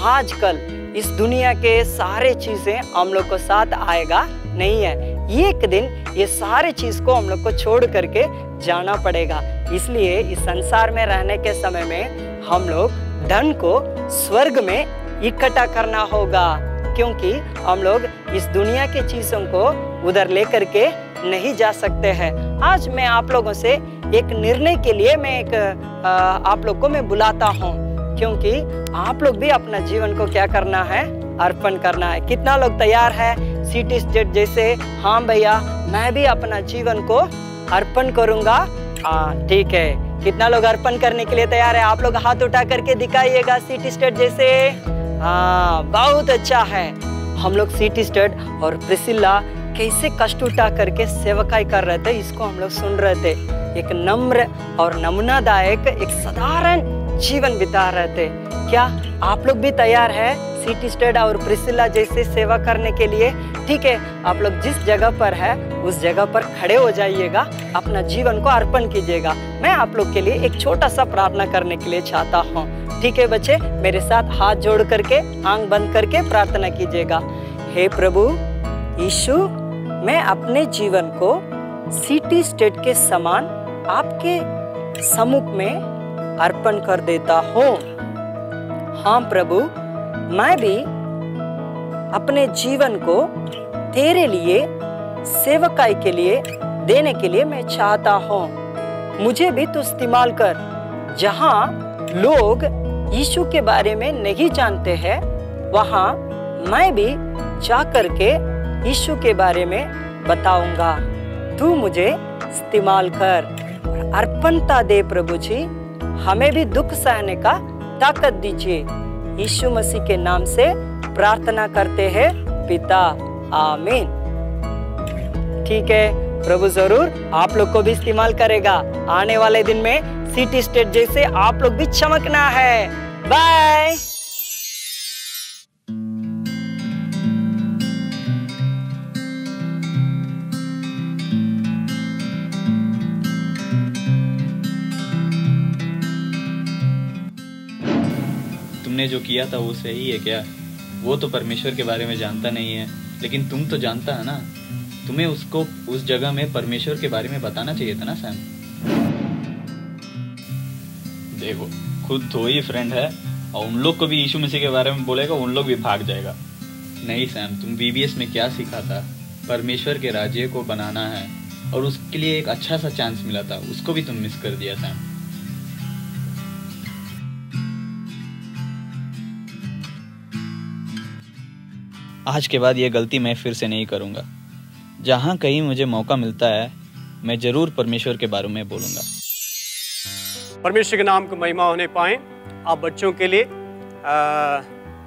आजकल इस दुनिया के सारे चीजें हम लोग को साथ आएगा नहीं है। एक दिन ये सारे चीज को हम लोग को छोड़ करके जाना पड़ेगा। इसलिए इस संसार में रहने के समय में हम लोग धन को स्वर्ग में इकट्ठा करना होगा, क्योंकि हम लोग इस दुनिया के चीजों को उधर लेकर के नहीं जा सकते हैं। आज मैं आप लोगों से एक निर्णय के लिए मैं आप लोग को मैं बुलाता हूँ, क्योंकि आप लोग भी अपना जीवन को क्या करना है? अर्पण करना है। कितना लोग तैयार है सिटी स्टेट जैसे? हाँ भैया, मैं भी अपना जीवन को अर्पण करूंगा। ठीक है, कितना लोग अर्पण करने के लिए तैयार है? आप लोग हाथ उठा करके दिखाइएगा सिटी स्टेट जैसे। हाँ, बहुत अच्छा है। हम लोग सिटी स्टेट और प्रिसिला कैसे कष्ट उठा करके सेवकाई कर रहे थे, इसको हम लोग सुन रहे थे। एक नम्र और नमूनादायक एक साधारण जीवन बिता रहे थे। क्या आप लोग भी तैयार है सिटी स्टेट और प्रिसिला जैसे सेवा करने के लिए? ठीक है, आप लोग जिस जगह पर है उस जगह पर खड़े हो जाइएगा, अपना जीवन को अर्पण कीजिएगा। मैं आप लोग के लिए एक छोटा सा प्रार्थना करने के लिए चाहता हूँ। ठीक है बच्चे, मेरे साथ हाथ जोड़ करके आंख बंद करके प्रार्थना कीजिएगा। हे प्रभु यीशु, मैं अपने जीवन को सिटी स्टेट के समान आपके सम्मुख में अर्पण कर देता हूँ। हाँ प्रभु, मैं भी अपने जीवन को तेरे लिए सेवकाई के लिए देने के लिए मैं चाहता हूँ। मुझे भी तू इस्तेमाल कर। जहाँ लोग यीशु के बारे में नहीं जानते हैं, वहाँ मैं भी जा करके यीशु के बारे में बताऊंगा। तू मुझे इस्तेमाल कर और अर्पणता दे प्रभु जी। हमें भी दुख सहने का ताकत दीजिए। यीशु मसीह के नाम से प्रार्थना करते हैं पिता, आमीन। ठीक है, प्रभु जरूर आप लोग को भी इस्तेमाल करेगा। आने वाले दिन में सिटी स्टेट जैसे आप लोग भी चमकना है। बाय। तुमने जो किया था वो सही है क्या? वो तो परमेश्वर के बारे में जानता नहीं है, लेकिन तुम तो जानता है ना। तुम्हें उसको उस जगह में परमेश्वर के बारे में बताना चाहिए था ना सैम। देखो, खुद तो ही फ्रेंड है और उन लोग को भी यीशु मसीह के बारे में बोलेगा, उन लोग भी भाग जाएगा। नहीं सैम, तुम VBS में क्या सीखा था? परमेश्वर के राज्य को बनाना है और उसके लिए एक अच्छा सा चांस मिला था, उसको भी तुम मिस कर दिया सैम। आज के बाद ये गलती मैं फिर से नहीं करूँगा। जहाँ कहीं मुझे मौका मिलता है मैं जरूर परमेश्वर के बारे में बोलूँगा। परमेश्वर के नाम को महिमा होने पाए। आप बच्चों के लिए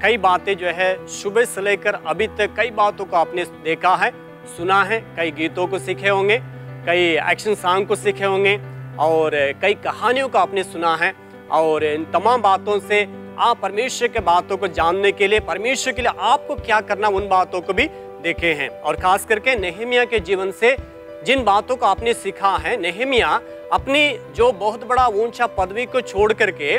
कई बातें जो है सुबह से लेकर अभी तक कई बातों को आपने देखा है, सुना है। कई गीतों को सीखे होंगे, कई एक्शन सॉन्ग को सीखे होंगे और कई कहानियों को आपने सुना है। और इन तमाम बातों से आप परमेश्वर के बातों को जानने के लिए, परमेश्वर के लिए आपको क्या करना, उन बातों को भी देखे हैं। और खास करके नेहमिया के जीवन से जिन बातों को आपने सीखा है, नेहमिया अपनी जो बहुत बड़ा ऊंचा पदवी को छोड़ करके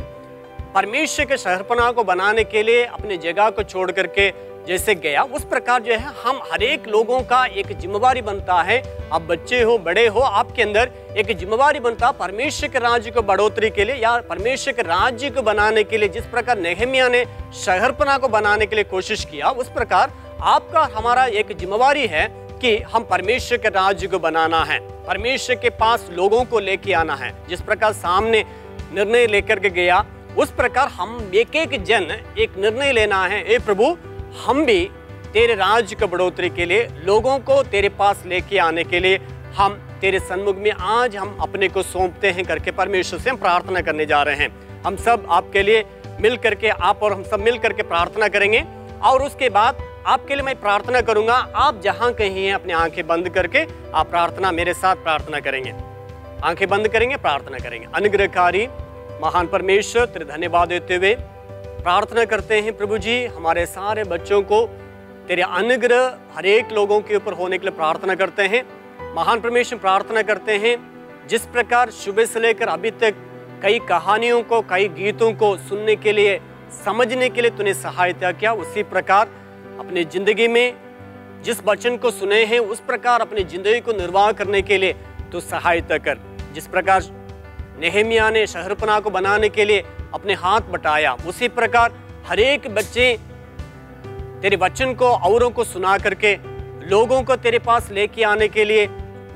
परमेश्वर के शहरपनाह को बनाने के लिए अपनी जगह को छोड़ करके जैसे गया, उस प्रकार जो है हम हर एक लोगों का एक जिम्मेवारी बनता है। आप बच्चे हो, बड़े हो, आपके अंदर एक जिम्मेवारी बनता परमेश्वर के राज्य को बढ़ोतरी के लिए या परमेश्वर के राज्य को बनाने के लिए। जिस प्रकार नेहमिया ने शहरपनाह को बनाने के लिए कोशिश किया, उस प्रकार आपका हमारा एक जिम्मेवारी है कि हम परमेश्वर के राज्य को बनाना है, परमेश्वर के पास लोगों को लेके आना है। जिस प्रकार सामने निर्णय लेकर के गया, उस प्रकार हम एक एक जन एक निर्णय लेना है। ए प्रभु, हम भी तेरे राज्य को बढ़ोतरी के लिए, लोगों को तेरे पास लेके आने के लिए हम तेरे सन्मुख में आज हम अपने को सौंपते हैं करके परमेश्वर से हम प्रार्थना करने जा रहे हैं। हम सब आपके लिए मिल करके, आप और हम सब मिल करके प्रार्थना करेंगे। और उसके बाद आपके लिए मैं प्रार्थना करूंगा। आप जहां कहीं हैं अपनी आंखें बंद करके आप प्रार्थना मेरे साथ प्रार्थना करेंगे। आंखें बंद करेंगे, प्रार्थना करेंगे। अनुग्रहकारी महान परमेश्वर, तेरे धन्यवाद देते हुए प्रार्थना करते हैं प्रभु जी, हमारे सारे बच्चों को तेरे अनुग्रह हर एक लोगों के ऊपर होने के लिए प्रार्थना करते हैं। महान परमेश्वर, प्रार्थना करते हैं जिस प्रकार सुबह से लेकर अभी तक कई कहानियों को, कई गीतों को सुनने के लिए, समझने के लिए तूने सहायता किया, उसी प्रकार अपनी जिंदगी में जिस वचन को सुने हैं उस प्रकार अपनी जिंदगी को निर्वाह करने के लिए तू सहायता कर। जिस प्रकार नेहमिया ने शहरपनाह को बनाने के लिए अपने हाथ बटाया, उसी प्रकार हर एक बच्चे तेरे वचन को औरों को सुना करके लोगों को तेरे पास लेके आने के लिए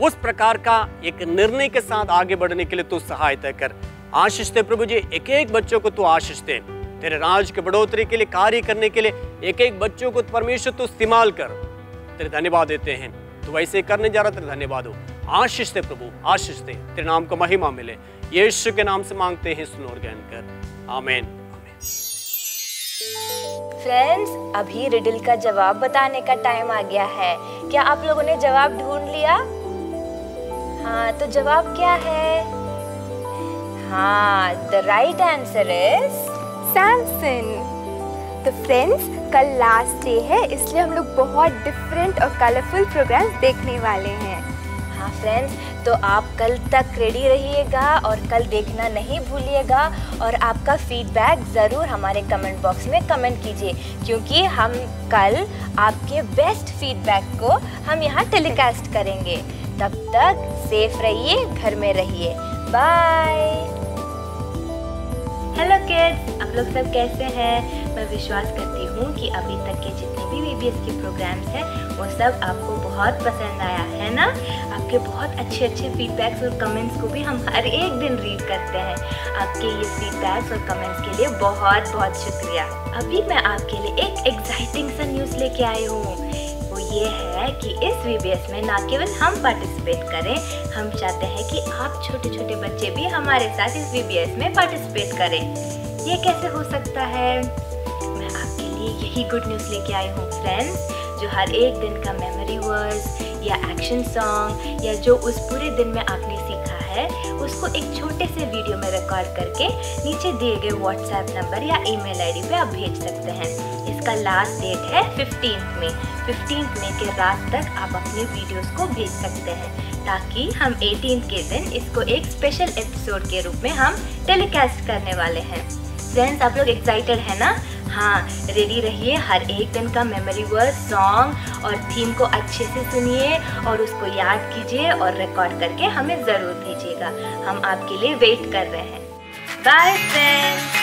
उस प्रकार का एक निर्णय के साथ आगे बढ़ने के लिए तू सहायता कर। आशीष दे प्रभु जी, एक एक बच्चों को तू आशीष दे। तेरे राज के बढ़ोतरी के लिए, कार्य करने के लिए एक एक बच्चों को परमेश्वर तू इस्तेमाल कर। तेरे धन्यवाद देते हैं, तू वैसे करने जा रहा, तेरे धन्यवाद हो। आशीष दे प्रभु, आशीष दे, तेरे नाम को महिमा मिले। यीशु के नाम से मांगते हैं, सुन और ज्ञान कर, आमीन। फ्रेंड्स, अभी रिडल का जवाब बताने का टाइम आ गया है। क्या आप लोगों ने जवाब ढूंढ लिया? हाँ, तो जवाब क्या है? हाँ, the right answer is Samson. तो फ्रेंड्स, कल लास्ट डे है, इसलिए हम लोग बहुत डिफरेंट और कलरफुल प्रोग्राम्स देखने वाले हैं। हाँ फ्रेंड्स, तो आप कल तक रेडी रहिएगा और कल देखना नहीं भूलिएगा। और आपका फीडबैक ज़रूर हमारे कमेंट बॉक्स में कमेंट कीजिए, क्योंकि हम कल आपके बेस्ट फीडबैक को हम यहाँ टेलीकास्ट करेंगे। तब तक सेफ रहिए, घर में रहिए। बाय। हेलो किड्स, आप लोग सब कैसे हैं? मैं विश्वास करती हूँ कि अभी तक के जितने भी VBS के प्रोग्राम्स हैं वो सब आपको बहुत पसंद आया है ना। आपके बहुत अच्छे फीडबैक्स और कमेंट्स को भी हम हर एक दिन रीड करते हैं। आपके ये फीडबैक्स और कमेंट्स के लिए बहुत बहुत शुक्रिया। अभी मैं आपके लिए एक एक्साइटिंग सा न्यूज़ लेके आई हूँ। वो ये है कि इस VBS में ना केवल हम पार्टिसिपेट करें, हम चाहते हैं कि आप छोटे छोटे बच्चे भी हमारे साथ इस VBS में पार्टिसिपेट करें। ये कैसे हो सकता है? मैं आपके लिए यही गुड न्यूज़ लेके आई हूँ फ्रेंड्स, जो हर एक दिन का मेमोरी वर्ड्स या एक्शन सॉन्ग या जो उस पूरे दिन में आपने सीखा है उसको एक छोटे से वीडियो में रिकॉर्ड करके नीचे दिए गए व्हाट्सएप नंबर या ईमेल आईडी पे आप भेज सकते हैं। इसका लास्ट डेट है 15 मई। 15 मई के रात तक आप अपने वीडियोस को भेज सकते हैं ताकि हम 18 के दिन इसको एक स्पेशल एपिसोड के रूप में हम टेलीकास्ट करने वाले हैं। फ्रेंड्स, आप लोग एक्साइटेड है ना? हाँ, रेडी रहिए। हर एक दिन का मेमोरी वर्ड, सॉन्ग और थीम को अच्छे से सुनिए और उसको याद कीजिए और रिकॉर्ड करके हमें ज़रूर भेजिएगा। हम आपके लिए वेट कर रहे हैं। Bye friends.